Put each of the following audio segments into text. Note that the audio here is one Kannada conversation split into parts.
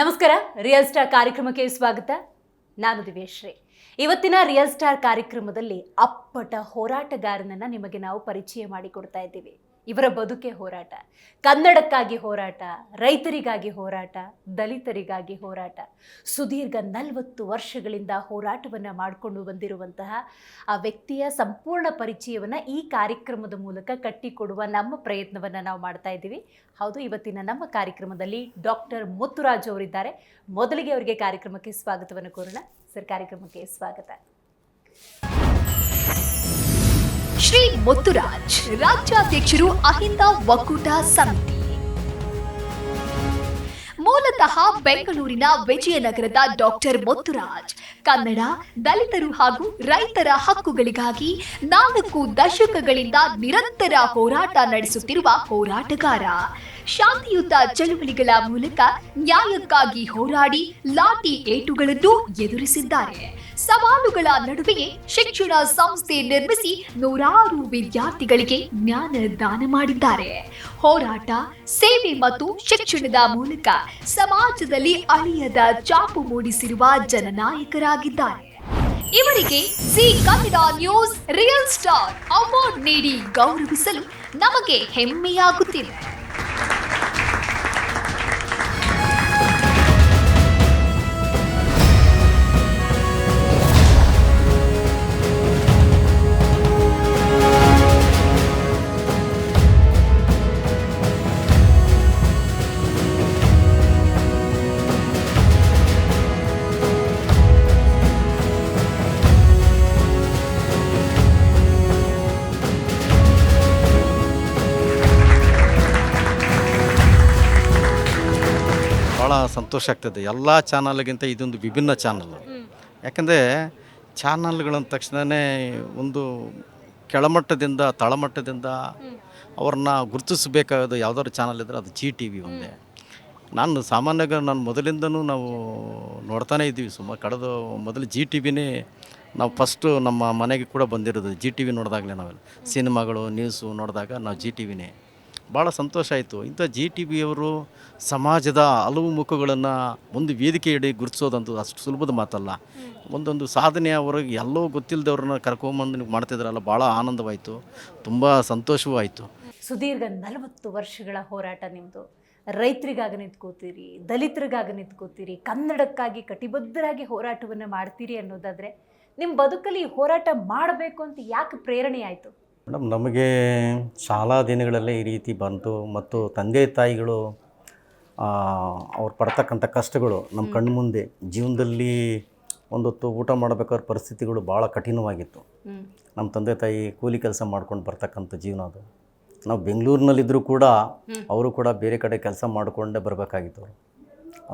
ನಮಸ್ಕಾರ. ರಿಯಲ್ ಸ್ಟಾರ್ ಕಾರ್ಯಕ್ರಮಕ್ಕೆ ಸ್ವಾಗತ. ನಾನು ದಿವ್ಯಶ್ರೀ. ಇವತ್ತಿನ ರಿಯಲ್ ಸ್ಟಾರ್ ಕಾರ್ಯಕ್ರಮದಲ್ಲಿ ಅಪ್ಪಟ ಹೋರಾಟಗಾರನನ್ನ ನಿಮಗೆ ನಾವು ಪರಿಚಯ ಮಾಡಿಕೊಡ್ತಾ ಇದ್ದೀವಿ. ಇವರ ಬದುಕೆ ಹೋರಾಟ, ಕನ್ನಡಕ್ಕಾಗಿ ಹೋರಾಟ, ರೈತರಿಗಾಗಿ ಹೋರಾಟ, ದಲಿತರಿಗಾಗಿ ಹೋರಾಟ. ಸುದೀರ್ಘ 40 ವರ್ಷಗಳಿಂದ ಹೋರಾಟವನ್ನು ಮಾಡಿಕೊಂಡು ಬಂದಿರುವಂತಹ ಆ ವ್ಯಕ್ತಿಯ ಸಂಪೂರ್ಣ ಪರಿಚಯವನ್ನು ಈ ಕಾರ್ಯಕ್ರಮದ ಮೂಲಕ ಕಟ್ಟಿಕೊಡುವ ನಮ್ಮ ಪ್ರಯತ್ನವನ್ನು ನಾವು ಮಾಡ್ತಾ ಇದ್ದೀವಿ. ಹೌದು, ಇವತ್ತಿನ ನಮ್ಮ ಕಾರ್ಯಕ್ರಮದಲ್ಲಿ ಡಾಕ್ಟರ್ ಮುತ್ತುರಾಜ್ ಅವರಿದ್ದಾರೆ. ಮೊದಲಿಗೆ ಅವರಿಗೆ ಕಾರ್ಯಕ್ರಮಕ್ಕೆ ಸ್ವಾಗತವನ್ನು ಕೋರೋಣ. ಸರ್, ಕಾರ್ಯಕ್ರಮಕ್ಕೆ ಸ್ವಾಗತ. ಶ್ರೀ ಮುತ್ತುರಾಜ್ ರಾಜ್ಯಾಧ್ಯಕ್ಷರು ಅಹಿಂದ ಒಕ್ಕೂಟ ಸಮಿತಿ. ಮೂಲತಃ ಬೆಂಗಳೂರಿನ ವಿಜಯನಗರದ ಡಾಕ್ಟರ್ ಮುತ್ತುರಾಜ್ ಕನ್ನಡ, ದಲಿತರು ಹಾಗೂ ರೈತರ ಹಕ್ಕುಗಳಿಗಾಗಿ 4 ದಶಕಗಳಿಂದ ನಿರಂತರ ಹೋರಾಟ ನಡೆಸುತ್ತಿರುವ ಹೋರಾಟಗಾರ. ಶಾಂತಿಯುತ ಚಳುವಳಿಗಳ ಮೂಲಕ ನ್ಯಾಯಕ್ಕಾಗಿ ಹೋರಾಡಿ ಲಾಠಿ ಏಟುಗಳನ್ನು ಎದುರಿಸಿದ್ದಾರೆ. ಸವಾಲುಗಳ ನಡುವೆಯೇ ಶಿಕ್ಷಣ ಸಂಸ್ಥೆ ನಿರ್ಮಿಸಿ ನೂರಾರು ವಿದ್ಯಾರ್ಥಿಗಳಿಗೆ ಜ್ಞಾನ ದಾನ ಮಾಡಿದ್ದಾರೆ. ಹೋರಾಟ, ಸೇವೆ ಮತ್ತು ಶಿಕ್ಷಣದ ಮೂಲಕ ಸಮಾಜದಲ್ಲಿ ಅಳಿಯದ ಛಾಪು ಮೂಡಿಸಿರುವ ಜನನಾಯಕರಾಗಿದ್ದಾರೆ. ಇವರಿಗೆ G Kannada news real star award ನೀಡಿ ಗೌರವಿಸಲು ನಮಗೆ ಹೆಮ್ಮೆಯಾಗುತ್ತಿದೆ. ಭಾಳ ಸಂತೋಷ ಆಗ್ತದೆ. ಎಲ್ಲ ಚಾನಲ್ಗಿಂತ ಇದೊಂದು ವಿಭಿನ್ನ ಚಾನಲ್. ಯಾಕಂದರೆ ಚಾನಲ್ಗಳಂದ ತಕ್ಷಣವೇ ಒಂದು ಕೆಳಮಟ್ಟದಿಂದ ತಳಮಟ್ಟದಿಂದ ಅವ್ರನ್ನ ಗುರುತಿಸಬೇಕಾದ ಯಾವುದಾದ್ರು ಚಾನಲ್ ಇದ್ದರೆ ಅದು ಜಿ ಟಿ ವಿ ಒಂದೇ. ನಾನು ಸಾಮಾನ್ಯವಾಗಿ ನಾನು ಮೊದಲಿಂದನೂ ನಾವು ನೋಡ್ತಾನೇ ಇದ್ದೀವಿ. ಮೊದಲು ಜಿ ಟಿ ವಿನೇ ನಾವು ಫಸ್ಟು ನಮ್ಮ ಮನೆಗೆ ಕೂಡ ಬಂದಿರೋದು. ಜಿ ಟಿ ವಿ ನೋಡಿದಾಗಲೇ ನಾವೆಲ್ಲ ಸಿನಿಮಾಗಳು, ನ್ಯೂಸು ನೋಡಿದಾಗ ನಾವು ಜಿ ಟಿ ವಿನೇ. ಭಾಳ ಸಂತೋಷ ಆಯಿತು. ಇಂಥ ಜಿ ಟಿ ವಿಯವರು ಸಮಾಜದ ಹಲವು ಮುಖಗಳನ್ನು ಒಂದು ವೇದಿಕೆ ಇಡಿ ಗುರುತಿಸೋದಂತೂ ಅಷ್ಟು ಸುಲಭದ ಮಾತಲ್ಲ. ಒಂದೊಂದು ಸಾಧನೆ ಅವ್ರಿಗೆ ಎಲ್ಲೋ ಗೊತ್ತಿಲ್ಲದವ್ರನ್ನ ಕರ್ಕೊಂಬಂದು ಮಾಡ್ತಿದ್ರಲ್ಲ, ಭಾಳ ಆನಂದವಾಯಿತು, ತುಂಬ ಸಂತೋಷವೂ ಆಯಿತು. ಸುದೀರ್ಘ 40 ವರ್ಷಗಳ ಹೋರಾಟ ನಿಮ್ಮದು. ರೈತರಿಗಾಗಿ ನಿಂತ್ಕೋತೀರಿ, ದಲಿತರಿಗಾಗಿ ನಿಂತ್ಕೋತೀರಿ, ಕನ್ನಡಕ್ಕಾಗಿ ಕಟಿಬದ್ಧರಾಗಿ ಹೋರಾಟವನ್ನು ಮಾಡ್ತೀರಿ ಅನ್ನೋದಾದರೆ ನಿಮ್ಮ ಬದುಕಲ್ಲಿ ಹೋರಾಟ ಮಾಡಬೇಕು ಅಂತ ಯಾಕೆ ಪ್ರೇರಣೆ ಆಯಿತು? ಮೇಡಮ್, ನಮಗೆ ಶಾಲಾ ದಿನಗಳಲ್ಲೇ ಈ ರೀತಿ ಬಂತು ಮತ್ತು ತಂದೆ ತಾಯಿಗಳು ಅವ್ರು ಪಡ್ತಕ್ಕಂಥ ಕಷ್ಟಗಳು ನಮ್ಮ ಕಣ್ಣು ಮುಂದೆ ಜೀವನದಲ್ಲಿ ಒಂದೊತ್ತು ಊಟ ಮಾಡಬೇಕಾದ್ರೆ ಪರಿಸ್ಥಿತಿಗಳು ಭಾಳ ಕಠಿಣವಾಗಿತ್ತು. ನಮ್ಮ ತಂದೆ ತಾಯಿ ಕೂಲಿ ಕೆಲಸ ಮಾಡ್ಕೊಂಡು ಬರ್ತಕ್ಕಂಥ ಜೀವನ ಅದು. ನಾವು ಬೆಂಗಳೂರಿನಲ್ಲಿದ್ದರೂ ಕೂಡ ಅವರು ಕೂಡ ಬೇರೆ ಕಡೆ ಕೆಲಸ ಮಾಡಿಕೊಂಡೇ ಬರಬೇಕಾಗಿತ್ತು.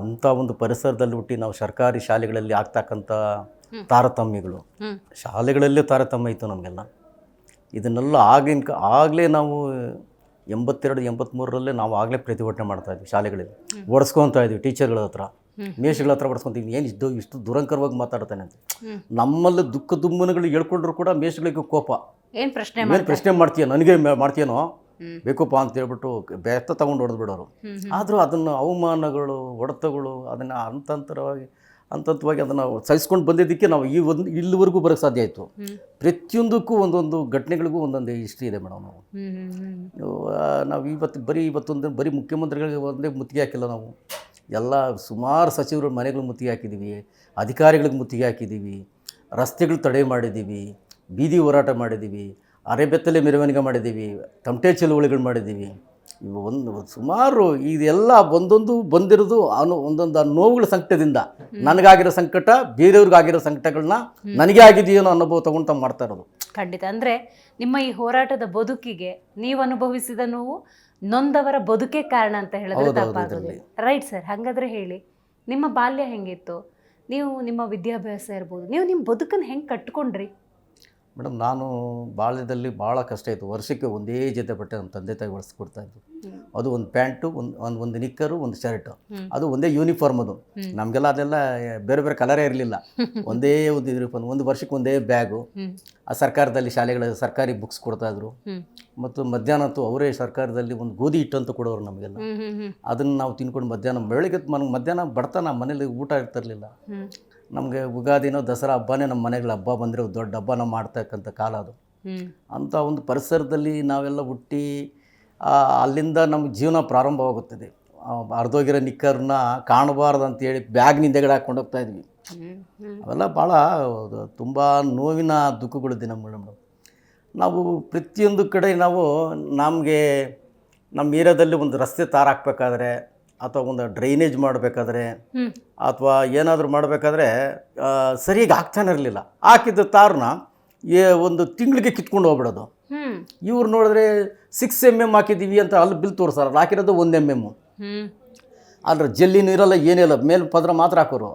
ಅಂಥ ಒಂದು ಪರಿಸರದಲ್ಲಿ ಹುಟ್ಟಿ ನಾವು ಸರ್ಕಾರಿ ಶಾಲೆಗಳಲ್ಲಿ ಆಗ್ತಕ್ಕಂಥ ತಾರತಮ್ಯಗಳು, ಶಾಲೆಗಳಲ್ಲೇ ತಾರತಮ್ಯ ಇತ್ತು ನಮಗೆಲ್ಲ. ಇದನ್ನೆಲ್ಲ ಆಗಲೇ ನಾವು 82-83ರಲ್ಲೇ ನಾವು ಆಗಲೇ ಪ್ರತಿಭಟನೆ ಮಾಡ್ತಾಯಿದ್ವಿ. ಶಾಲೆಗಳಲ್ಲಿ ಓಡಿಸ್ಕೊತಾ ಇದ್ವಿ, ಟೀಚರ್ಗಳ ಹತ್ರ, ಮೇಷ್ಗಳ ಹತ್ರ ಓಡಿಸ್ಕೊತೀವಿ. ಏನು ಇಷ್ಟು ದುರಂಕರವಾಗಿ ಮಾತಾಡ್ತಾನೆ ಅಂತ. ನಮ್ಮಲ್ಲಿ ದುಃಖ ದುಮ್ಮನಗಳು ಹೇಳ್ಕೊಂಡ್ರು ಕೂಡ ಮೇಷ್ಗಳಿಗೆ ಕೋಪ. ಏನು ಪ್ರಶ್ನೆ ಮಾಡ್ತೀಯ, ನನಗೆ ಮಾಡ್ತೀಯನೋ ಬೇಕಪ್ಪ ಅಂತ ಹೇಳ್ಬಿಟ್ಟು ಬೆತ್ತ ತಗೊಂಡು ಹೊಡೆದ್ಬಿಡೋರು. ಆದರೂ ಅದನ್ನು ಅವಮಾನಗಳು, ಹೊಡೆತಗಳು ಅದನ್ನು ಹಂತವಾಗಿ ಅದನ್ನು ಸಹಿಸ್ಕೊಂಡು ಬಂದಿದ್ದಕ್ಕೆ ನಾವು ಇಲ್ಲಿವರೆಗೂ ಬರೋಕ್ಕೆ ಸಾಧ್ಯ ಆಯಿತು. ಪ್ರತಿಯೊಂದಕ್ಕೂ ಒಂದೊಂದು ಘಟನೆಗಳಿಗೂ ಒಂದೊಂದು ಹಿಸ್ಟ್ರಿ ಇದೆ ಮೇಡಮ್. ನಾವು ಇವತ್ತೊಂದು ಬರೀ ಮುಖ್ಯಮಂತ್ರಿಗಳಿಗೆ ಒಂದೇ ಮುತ್ತಿಗೆ ಹಾಕಿಲ್ಲ. ನಾವು ಎಲ್ಲ ಸುಮಾರು ಸಚಿವರು ಮನೆಗಳು ಮುತ್ತಿಗೆ ಹಾಕಿದ್ದೀವಿ, ಅಧಿಕಾರಿಗಳಿಗೆ ಮುತ್ತಿಗೆ ಹಾಕಿದ್ದೀವಿ, ರಸ್ತೆಗಳು ತಡೆ ಮಾಡಿದ್ದೀವಿ, ಬೀದಿ ಹೋರಾಟ ಮಾಡಿದ್ದೀವಿ, ಅರೆಬೆತ್ತಲೆ ಮೆರವಣಿಗೆ ಮಾಡಿದ್ದೀವಿ, ತಮಟೆ ಚಳುವಳಿಗಳು ಮಾಡಿದ್ದೀವಿ. ಇವು ಸುಮಾರು ಇದೆಲ್ಲ ಒಂದೊಂದು ಬಂದಿರೋದು ಒಂದೊಂದು ನೋವುಗಳ ಸಂಕಟದಿಂದ. ನನಗಾಗಿರೋ ಸಂಕಟ, ಬೇರೆಯವ್ರಿಗಾಗಿರೋ ಸಂಕಟಗಳನ್ನ ನನಗೆ ಆಗಿದೆಯೇನೋ ಅನುಭವ ತಗೊಂಡು ಮಾಡ್ತಾ ಇರೋದು. ಖಂಡಿತ. ಅಂದರೆ ನಿಮ್ಮ ಈ ಹೋರಾಟದ ಬದುಕಿಗೆ ನೀವು ಅನುಭವಿಸಿದ ನೋವು ನೊಂದವರ ಬದುಕೇ ಕಾರಣ ಅಂತ ಹೇಳಿದ್ರೆ ತಪ್ಪಾಗೋದಿಲ್ಲ. Right sir. ಹಾಗಾದರೆ ಹೇಳಿ, ನಿಮ್ಮ ಬಾಲ್ಯ ಹೆಂಗಿತ್ತು? ನೀವು ನಿಮ್ಮ ವಿದ್ಯಾಭ್ಯಾಸ ಇರ್ಬೋದು, ನೀವು ನಿಮ್ಮ ಬದುಕನ್ನು ಹೆಂಗೆ ಕಟ್ಕೊಂಡ್ರಿ? ಮೇಡಮ್ ನಾನು ಬಾಲ್ಯದಲ್ಲಿ ಭಾಳ ಕಷ್ಟ ಇತ್ತು. ವರ್ಷಕ್ಕೆ ಒಂದೇ ಜೊತೆ ಬಟ್ಟೆ ನಮ್ಮ ತಂದೆ ತಾಯಿ ಹೊಲಿಸ್ಕೊಡ್ತಾಯಿದ್ರು. ಅದು ಒಂದು ಪ್ಯಾಂಟು, ಒಂದು ನಿಕ್ಕರು, ಒಂದು ಶರ್ಟು, ಅದು ಒಂದೇ ಯೂನಿಫಾರ್ಮ್. ಅದು ನಮಗೆಲ್ಲ ಅದೆಲ್ಲ ಬೇರೆ ಬೇರೆ ಕಲರೇ ಇರಲಿಲ್ಲ. ಒಂದೇ ಒಂದು ಯೂನಿಫಾರ್ಮ್, ಒಂದು ವರ್ಷಕ್ಕೆ ಒಂದೇ ಬ್ಯಾಗು. ಆ ಸರ್ಕಾರದಲ್ಲಿ ಶಾಲೆಗಳ ಸರ್ಕಾರಿ ಬುಕ್ಸ್ ಕೊಡ್ತಾಯಿದ್ರು. ಮತ್ತು ಮಧ್ಯಾಹ್ನ ಅಂತೂ ಅವರೇ ಸರ್ಕಾರದಲ್ಲಿ ಒಂದು ಗೋಧಿ ಹಿಟ್ಟು ಅಂತ ಕೊಡೋರು ನಮಗೆಲ್ಲ. ಅದನ್ನು ನಾವು ತಿನ್ಕೊಂಡು ಮಧ್ಯಾಹ್ನ ಬೆಳಗ್ಗೆ ಮಧ್ಯಾಹ್ನ ಬಡತನ ಮನೇಲಿ ಊಟ ಇರ್ತಿರ್ಲಿಲ್ಲ. ನಮಗೆ ಯುಗಾದಿನೋ ದಸರಾ ಹಬ್ಬನೇ ನಮ್ಮ ಮನೆಗಳ ಹಬ್ಬ ಬಂದರೆ ದೊಡ್ಡ ಹಬ್ಬ ನಾವು ಮಾಡ್ತಕ್ಕಂಥ ಕಾಲ ಅದು. ಅಂಥ ಒಂದು ಪರಿಸರದಲ್ಲಿ ನಾವೆಲ್ಲ ಹುಟ್ಟಿ ಅಲ್ಲಿಂದ ನಮ್ಮ ಜೀವನ ಪ್ರಾರಂಭವಾಗುತ್ತದೆ. ಅರ್ಧೋಗಿರೋ ನಿಕ್ಕರ್ನ ಕಾಣಬಾರ್ದು ಅಂತೇಳಿ ಬ್ಯಾಗ್ ಹಿಂದೆಗಡೆ ಹಾಕ್ಕೊಂಡು ಹೋಗ್ತಾ ಇದ್ವಿ. ಅವೆಲ್ಲ ಭಾಳ ತುಂಬ ನೋವಿನ ದುಃಖಗಳು ದಿನಗಳು. ನಾವು ಪ್ರತಿಯೊಂದು ಕಡೆ ನಾವು ನಮಗೆ ನಮ್ಮ ಏರಿಯಾದಲ್ಲಿ ಒಂದು ರಸ್ತೆ ತಾರು ಹಾಕ್ಬೇಕಾದ್ರೆ ಅಥವಾ ಒಂದು ಡ್ರೈನೇಜ್ ಮಾಡಬೇಕಾದ್ರೆ ಅಥವಾ ಏನಾದರೂ ಮಾಡಬೇಕಾದ್ರೆ ಸರಿಯಾಗಿ ಹಾಕ್ತಾನೆ ಇರಲಿಲ್ಲ. ಹಾಕಿದ್ದ ತಾರನ್ನ ಒಂದು ತಿಂಗಳಿಗೆ ಕಿತ್ಕೊಂಡು ಹೋಗ್ಬಿಡೋದು. ಇವ್ರು ನೋಡಿದ್ರೆ 6 mm ಹಾಕಿದ್ದೀವಿ ಅಂತ ಅಲ್ಲಿ ಬಿಲ್ ತೋರಿಸ್ತಾರ, ಅಲ್ಲಿ ಹಾಕಿರೋದು 1 mm. ಅದ್ರ ಜಲ್ಲಿನೂ ಇರೋಲ್ಲ, ಏನಿಲ್ಲ, ಮೇಲೆ ಪದ್ರ ಮಾತ್ರ ಹಾಕೋರು.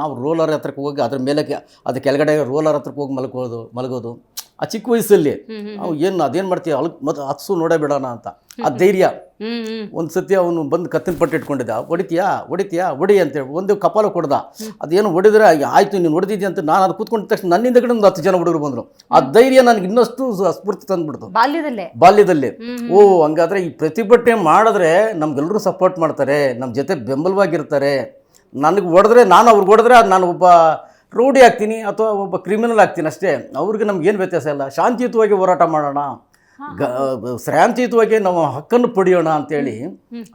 ನಾವು ರೋಲರ್ ಹತ್ರಕ್ಕೆ ಹೋಗಿ ಅದ್ರ ಮೇಲೆ ಅದು ಕೆಳಗಡೆ ರೋಲರ್ ಹತ್ರಕ್ಕೆ ಹೋಗಿ ಮಲಗೋದು. ಆ ಚಿಕ್ಕ ವಯಸ್ಸಲ್ಲಿ ಅವು ಅದೇನು ಮಾಡ್ತೀವಿ ಅಲ್ಲಿ ಮತ್ತು ಹತ್ಸು ನೋಡೇ ಬಿಡೋಣ ಅಂತ ಆ ಧೈರ್ಯ. ಒಂದು ಸತಿ ಅವನು ಬಂದು ಕತ್ತಿನ ಪಟ್ಟು ಇಟ್ಕೊಂಡಿದ್ದ, ಹೊಡಿತೀಯಾ ಹೊಡಿ ಅಂತೇಳಿ ಒಂದು ಕಪಾಲ ಕೊಡ್ದ. ಅದೇನು ಹೊಡಿದ್ರೆ ಆಯಿತು ನೀನು ಹೊಡೆದಿದ್ದೆ ಅಂತ ನಾನು ಅದು ಕೂತ್ಕೊಂಡಿದ್ದ ತಕ್ಷಣ ನನ್ನಿಂದ ಕಡೆ ಒಂದು 10 ಜನ ಹುಡುಗರು ಬಂದರು. ಆ ಧೈರ್ಯ ನನಗೆ ಇನ್ನಷ್ಟು ಸ್ಫೂರ್ತಿ ತಂದುಬಿಡ್ತು ಬಾಲ್ಯದಲ್ಲೇ. ಹಂಗಾದ್ರೆ ಈ ಪ್ರತಿಭಟನೆ ಮಾಡಿದ್ರೆ ನಮ್ಗೆಲ್ಲರೂ ಸಪೋರ್ಟ್ ಮಾಡ್ತಾರೆ, ನಮ್ಮ ಜೊತೆ ಬೆಂಬಲವಾಗಿರ್ತಾರೆ. ನನಗೆ ಹೊಡೆದ್ರೆ ನಾನು ಅವ್ರಿಗೆ ಹೊಡೆದ್ರೆ ನಾನು ಒಬ್ಬ ರೌಡಿ ಆಗ್ತೀನಿ ಅಥವಾ ಒಬ್ಬ ಕ್ರಿಮಿನಲ್ ಆಗ್ತೀನಿ ಅಷ್ಟೇ. ಅವ್ರಿಗೆ ನಮ್ಗೇನು ವ್ಯತ್ಯಾಸ ಇಲ್ಲ. ಶಾಂತಿಯುತವಾಗಿ ಹೋರಾಟ ಮಾಡೋಣ, ಶಾಂತಿಯುತವಾಗಿ ನಾವು ಹಕ್ಕನ್ನು ಪಡೆಯೋಣ ಅಂತೇಳಿ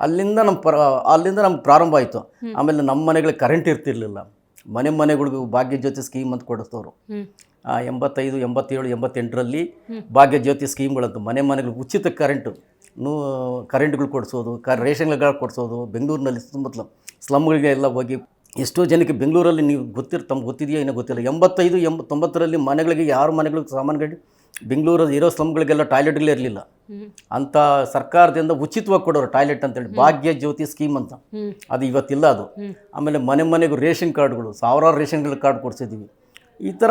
ಅಲ್ಲಿಂದ ನಮ್ಗೆ ಪ್ರಾರಂಭ ಆಯಿತು. ಆಮೇಲೆ ನಮ್ಮ ಮನೆಗಳಿಗೆ ಕರೆಂಟ್ ಇರ್ತಿರ್ಲಿಲ್ಲ. ಮನೆಗಳಿಗೂ ಭಾಗ್ಯ ಜ್ಯೋತಿ ಸ್ಕೀಮ್ ಅಂತ ಕೊಡಿಸ್ತವ್ರು. 85, 87, 88ರಲ್ಲಿ ಭಾಗ್ಯ ಜ್ಯೋತಿ ಸ್ಕೀಮ್ಗಳಂತು ಮನೆಗಳಿಗೆ ಉಚಿತ ಕರೆಂಟ್ಗಳು ಕೊಡಿಸೋದು, ರೇಷನ್ಗಳು ಕೊಡಿಸೋದು. ಬೆಂಗಳೂರಿನಲ್ಲಿ ಸುತ್ತಮುತ್ತಲು ಸ್ಲಮ್ಗಳಿಗೆ ಎಲ್ಲ ಹೋಗಿ ಎಷ್ಟೋ ಜನಕ್ಕೆ ಬೆಂಗಳೂರಲ್ಲಿ ನೀವು ತಮ್ಗೆ ಗೊತ್ತಿದೆಯಾ ಏನೋ ಗೊತ್ತಿಲ್ಲ, 85, 90ರಲ್ಲಿ ಮನೆಗಳಿಗೆ ಯಾರ ಮನೆಗಳಿಗೆ ಸಾಮಾನುಗಳು ಬೆಂಗಳೂರಲ್ಲಿ ಇರೋ ಸ್ಲಮ್ಗಳಿಗೆಲ್ಲ ಟಾಯ್ಲೆಟ್ಗಳೇ ಇರಲಿಲ್ಲ. ಅಂಥ ಸರ್ಕಾರದಿಂದ ಉಚಿತವಾಗಿ ಕೊಡೋರು ಟಾಯ್ಲೆಟ್ ಅಂತೇಳಿ ಭಾಗ್ಯ ಜ್ಯೋತಿ ಸ್ಕೀಮ್ ಅಂತ. ಅದು ಇವತ್ತಿಲ್ಲ ಅದು. ಆಮೇಲೆ ಮನೆಗೂ ರೇಷನ್ ಕಾರ್ಡ್ಗಳು, ಸಾವಿರಾರು ರೇಷನ್ ಕಾರ್ಡ್ ಕೊಡಿಸಿದ್ದೀವಿ. ಈ ಥರ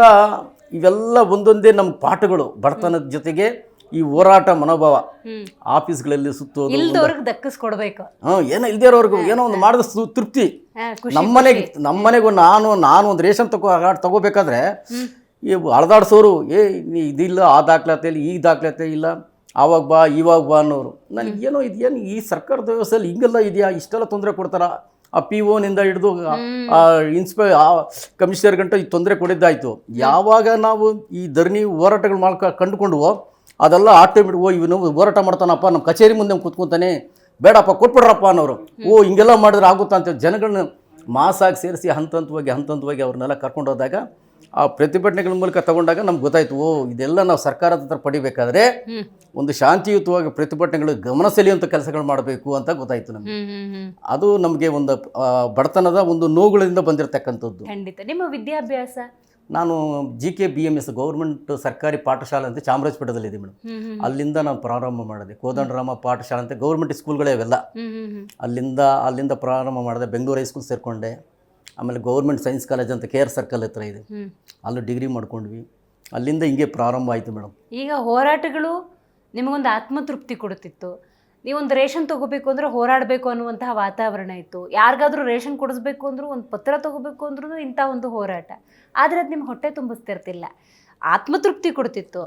ಇವೆಲ್ಲ ಒಂದೊಂದೇ ನಮ್ಮ ಪಾಠಗಳು. ಬಡತನದ ಜೊತೆಗೆ ಈ ಹೋರಾಟ ಮನೋಭಾವ. ಆಫೀಸ್ಗಳಲ್ಲಿ ಸುತ್ತೋದು, ದಕ್ಕಿಸ್ಕೊಡ್ಬೇಕು. ಏನೋ ಇಲ್ದೇ ಇರೋರ್ಗು ಏನೋ ಒಂದು ಮಾಡಿದ ತೃಪ್ತಿ. ನಮ್ಮನೆಗೂ ನಾನು ಒಂದು ರೇಷನ್ ತಗೋಬೇಕಾದ್ರೆ ಈ ಅಳದಾಡ್ಸೋರು, ಇದಿಲ್ಲ, ಆ ದಾಖಲಾತಿ ಇಲ್ಲ, ಈ ದಾಖಲಾತಿ ಇಲ್ಲ, ಆವಾಗ ಬಾ ಇವಾಗ ಬಾ ಅನ್ನೋರು. ನನಗೇನೋ ಇದೇನು ಈ ಸರ್ಕಾರದ ವ್ಯವಸ್ಥೆಯಲ್ಲಿ ಹಿಂಗೆಲ್ಲ ಇದೆಯಾ, ಇಷ್ಟೆಲ್ಲ ತೊಂದರೆ ಕೊಡ್ತಾರ. ಆ PO ನಿಂದ ಹಿಡಿದು ಕಮಿಷನರ್ ಗಂಟ ಈ ತೊಂದರೆ ಕೊಡಿದ್ದಾಯಿತು. ಯಾವಾಗ ನಾವು ಈ ಧರಣಿ ಹೋರಾಟಗಳು ಕಂಡುಕೊಂಡ್ವೋ ಅದೆಲ್ಲ ಆಟೋಮೆಟಿಕ್ ಇವನು ಹೋರಾಟ ಮಾಡ್ತಾನಪ್ಪ, ನಮ್ಮ ಕಚೇರಿ ಮುಂದೆ ಕೂತ್ಕೊತಾನೆ, ಬೇಡಪ್ಪ ಕೊಟ್ಬಿಡ್ರಪ್ಪ ಅನ್ನೋರು. ಹಿಂಗೆಲ್ಲ ಮಾಡಿದ್ರೆ ಆಗುತ್ತಾ ಅಂತ ಜನಗಳನ್ನ ಮಾಸಾಗಿ ಸೇರಿಸಿ ಹಂತವಾಗಿ ಅವ್ರನ್ನೆಲ್ಲ ಕರ್ಕೊಂಡು ಹೋದಾಗ ಆ ಪ್ರತಿಭಟನೆಗಳ ಮೂಲಕ ತಗೊಂಡಾಗ ನಮ್ಗೆ ಗೊತ್ತಾಯ್ತು, ಇದೆಲ್ಲ ನಾವು ಸರ್ಕಾರದ ಹತ್ರ ಪಡಿಬೇಕಾದ್ರೆ ಒಂದು ಶಾಂತಿಯುತವಾಗಿ ಪ್ರತಿಭಟನೆಗಳು ಗಮನ ಸೆಳೆಯುವಂಥ ಕೆಲಸಗಳು ಮಾಡಬೇಕು ಅಂತ ಗೊತ್ತಾಯ್ತು ನಮಗೆ. ಅದು ನಮಗೆ ಒಂದು ಬಡತನದ ಒಂದು ನೋವುಗಳಿಂದ ಬಂದಿರತಕ್ಕಂಥದ್ದು. ಖಂಡಿತ. ನಿಮ್ಮ ವಿದ್ಯಾಭ್ಯಾಸ? ನಾನು GK BMS ಗೌರ್ಮೆಂಟ್ ಸರ್ಕಾರಿ ಪಾಠಶಾಲೆ ಅಂತ ಚಾಮರಾಜಪೇಟೆದಲ್ಲಿದೆ ಮೇಡಮ್. ಅಲ್ಲಿಂದ ನಾನು ಪ್ರಾರಂಭ ಮಾಡಿದೆ. ಕೋದಂಡರಾಮ ಪಾಠಶಾಲೆ ಅಂತ ಗೌರ್ಮೆಂಟ್ ಸ್ಕೂಲ್ಗಳೇ ಅವೆಲ್ಲ. ಅಲ್ಲಿಂದ ಪ್ರಾರಂಭ ಮಾಡಿದೆ. ಬೆಂಗಳೂರು ಹೈಸ್ಕೂಲ್ ಸೇರಿಕೊಂಡೆ. ಆಮೇಲೆ ಗೌರ್ಮೆಂಟ್ ಸೈನ್ಸ್ ಕಾಲೇಜ್ ಅಂತ KR ಸರ್ಕಲ್ ಹತ್ರ ಇದೆ, ಅಲ್ಲೂ ಡಿಗ್ರಿ ಮಾಡ್ಕೊಂಡ್ವಿ. ಅಲ್ಲಿಂದ ಹಿಂಗೆ ಪ್ರಾರಂಭ ಆಯಿತು ಮೇಡಮ್. ಈಗ ಹೋರಾಟಗಳು ನಿಮಗೊಂದು ಆತ್ಮತೃಪ್ತಿ ಕೊಡುತ್ತಿತ್ತು. ನೀವೊಂದು ರೇಷನ್ ತೊಗೋಬೇಕು ಅಂದರೆ ಹೋರಾಡಬೇಕು ಅನ್ನುವಂತಹ ವಾತಾವರಣ ಇತ್ತು. ಯಾರಿಗಾದ್ರೂ ರೇಷನ್ ಕೊಡಿಸ್ಬೇಕು ಅಂದರೂ, ಒಂದು ಪತ್ರ ತೊಗೋಬೇಕು ಅಂದ್ರೂ ಇಂಥ ಒಂದು ಹೋರಾಟ. ಆದರೆ ಅದು ನಿಮ್ಮ ಹೊಟ್ಟೆ ತುಂಬಿಸ್ತಿರ್ತಿಲ್ಲ, ಆತ್ಮತೃಪ್ತಿ ಕೊಡ್ತಿತ್ತು.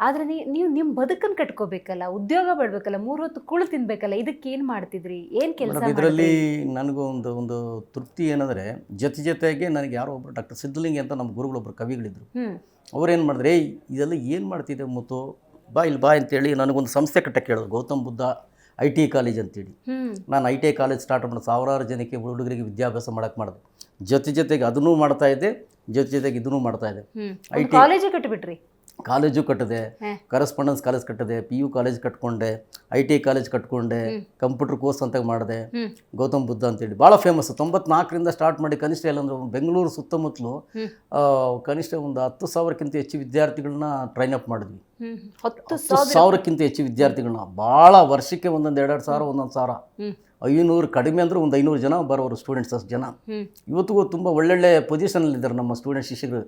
ಆದರೆ ನೀವು ನಿಮ್ಮ ಬದುಕನ್ನು ಕಟ್ಕೋಬೇಕಲ್ಲ, ಉದ್ಯೋಗ ಮಾಡಬೇಕಲ್ಲ, 3 ಹೊತ್ತು ಕುಳು ತಿನ್ಬೇಕಲ್ಲ, ಇದಕ್ಕೆ ಏನು ಮಾಡ್ತಿದ್ರಿ, ಏನು ಕೆಲಸ? ಇದರಲ್ಲಿ ನನಗೂ ಒಂದು ತೃಪ್ತಿ ಏನಂದರೆ, ಜೊತೆಗೆ ನನಗೆ ಯಾರೋ ಒಬ್ಬರು ಡಾಕ್ಟರ್ ಸಿದ್ಧಲಿಂಗಿ ಅಂತ ನಮ್ಮ ಗುರುಗಳೊಬ್ಬರು ಕವಿಗಳಿದ್ರು. ಅವ್ರೇನು ಮಾಡಿದ್ರೆ, ಇದೆಲ್ಲ ಏನು ಮಾಡ್ತಿದ್ದೆ ಮುತ್ತು, ಬಾ ಅಂತೇಳಿ ನನಗೊಂದು ಸಂಸ್ಥೆ ಕಟ್ಟಕ್ಕೆ ಹೇಳಿದ್ರು. ಗೌತಮ್ ಬುದ್ಧ IT ಕಾಲೇಜ್ ಅಂತೇಳಿ. ನಾನು IT ಕಾಲೇಜ್ ಸ್ಟಾರ್ಟ್ ಮಾಡಿ ಸಾವಿರಾರು ಜನಕ್ಕೆ ಹುಡುಗರಿಗೆ ವಿದ್ಯಾಭ್ಯಾಸ ಮಾಡೋಕ್ಕೆ ಮಾಡಿದೆ. ಜೊತೆಗೆ ಅದನ್ನೂ ಮಾಡ್ತಾ ಇದ್ದೆ, ಜೊತೆಗೆ ಇದನ್ನೂ ಮಾಡ್ತಾ ಇದ್ದೆ. ಕಾಲೇಜು ಕಟ್ಟಿದೆ, ಕರೆಸ್ಪಾಂಡೆನ್ಸ್ ಕಾಲೇಜ್ ಕಟ್ಟಿದೆ, PU ಕಾಲೇಜ್ ಕಟ್ಕೊಂಡೆ, IT ಕಾಲೇಜ್ ಕಟ್ಕೊಂಡೆ, ಕಂಪ್ಯೂಟರ್ ಕೋರ್ಸ್ ಅಂತ ಮಾಡಿದೆ. ಗೌತಮ್ ಬುದ್ಧ ಅಂತೇಳಿ ಭಾಳ ಫೇಮಸ್. 94ರಿಂದ ಸ್ಟಾರ್ಟ್ ಮಾಡಿ ಕನಿಷ್ಠ ಎಲ್ಲಂದ್ರೆ ಬೆಂಗಳೂರು ಸುತ್ತಮುತ್ತಲು ಕನಿಷ್ಠ ಒಂದು 10,000ಕ್ಕಿಂತ ಹೆಚ್ಚು ವಿದ್ಯಾರ್ಥಿಗಳನ್ನ ಟ್ರೈನ್ ಅಪ್ ಮಾಡಿದ್ವಿ. 10,000ಕ್ಕಿಂತ ಹೆಚ್ಚು ವಿದ್ಯಾರ್ಥಿಗಳನ್ನ ಭಾಳ ವರ್ಷಕ್ಕೆ ಒಂದೊಂದು 2,000, 1,000 500 ಕಡಿಮೆ ಅಂದರೆ ಒಂದು 500 ಜನ ಬರೋರು ಸ್ಟೂಡೆಂಟ್ಸ್, ಅಷ್ಟು ಜನ ಇವತ್ತಿಗೂ ತುಂಬ ಒಳ್ಳೊಳ್ಳೆ ಪೊಸಿಷನಲ್ಲಿದ್ದಾರೆ ನಮ್ಮ ಸ್ಟೂಡೆಂಟ್ ಶಿಕ್ಷಕರು.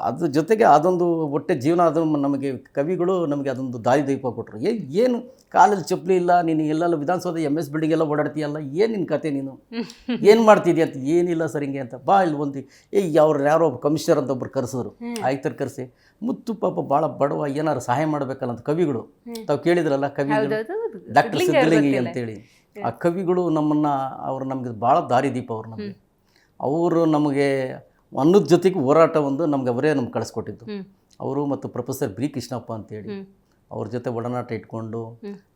ಅದ್ರ ಜೊತೆಗೆ ಅದೊಂದು ಒಟ್ಟೆ ಜೀವನ, ಅದು ನಮಗೆ ಕವಿಗಳು ನಮಗೆ ಅದೊಂದು ದಾರಿದೀಪ ಕೊಟ್ಟರು. ಏನು ಕಾಲಲ್ಲಿ ಚಪ್ಪಲಿ ಇಲ್ಲ, ನೀನು ಎಲ್ಲೆಲ್ಲ ವಿಧಾನಸೌಧ MS ಬಿಲ್ಡಿಂಗ್ ಎಲ್ಲ ಓಡಾಡ್ತೀಯಲ್ಲ, ಏನು ನಿನ್ನ ಕತೆ, ನೀನು ಏನು ಮಾಡ್ತಿದ್ಯಾ ಅಂತ. ಏನಿಲ್ಲ ಸರ್ ಹಿಂಗೆ ಅಂತ. ಬಾ ಇಲ್ಲಿ ಒಂದು ಅವ್ರು ಯಾರೋ ಕಮಿಷನರ್ ಅಂತ ಒಬ್ರು ಕರೆಸಿದ್ರು, ಆಯ್ತಾರೆ ಕರೆಸಿ ಮುತ್ತು ಪಾಪ ಭಾಳ ಬಡವ, ಏನಾರು ಸಹಾಯ ಮಾಡಬೇಕಲ್ಲ ಅಂತ ಕವಿಗಳು, ತಾವು ಕೇಳಿದ್ರಲ್ಲ ಕವಿಗಳು, ಡಾಕ್ಟರ್ ಸಿದ್ಧಲಿಂಗಿ ಅಂತೇಳಿ ಆ ಕವಿಗಳು ನಮ್ಮನ್ನು, ಅವರು ನಮಗೆ ಭಾಳ ದಾರಿದೀಪ. ಅವರು ನಮಗೆ, ಅವರು ನಮಗೆ ಅನ್ನೋದ ಜೊತೆಗೆ ಹೋರಾಟ ಒಂದು ನಮ್ಗೆ ಅವರೇ ನಮ್ಗೆ ಕಳಿಸ್ಕೊಟ್ಟಿದ್ದು. ಅವರು ಮತ್ತು ಪ್ರೊಫೆಸರ್ ಬಿ ಕೃಷ್ಣಪ್ಪ ಅಂತೇಳಿ ಅವ್ರ ಜೊತೆ ಒಡನಾಟ ಇಟ್ಕೊಂಡು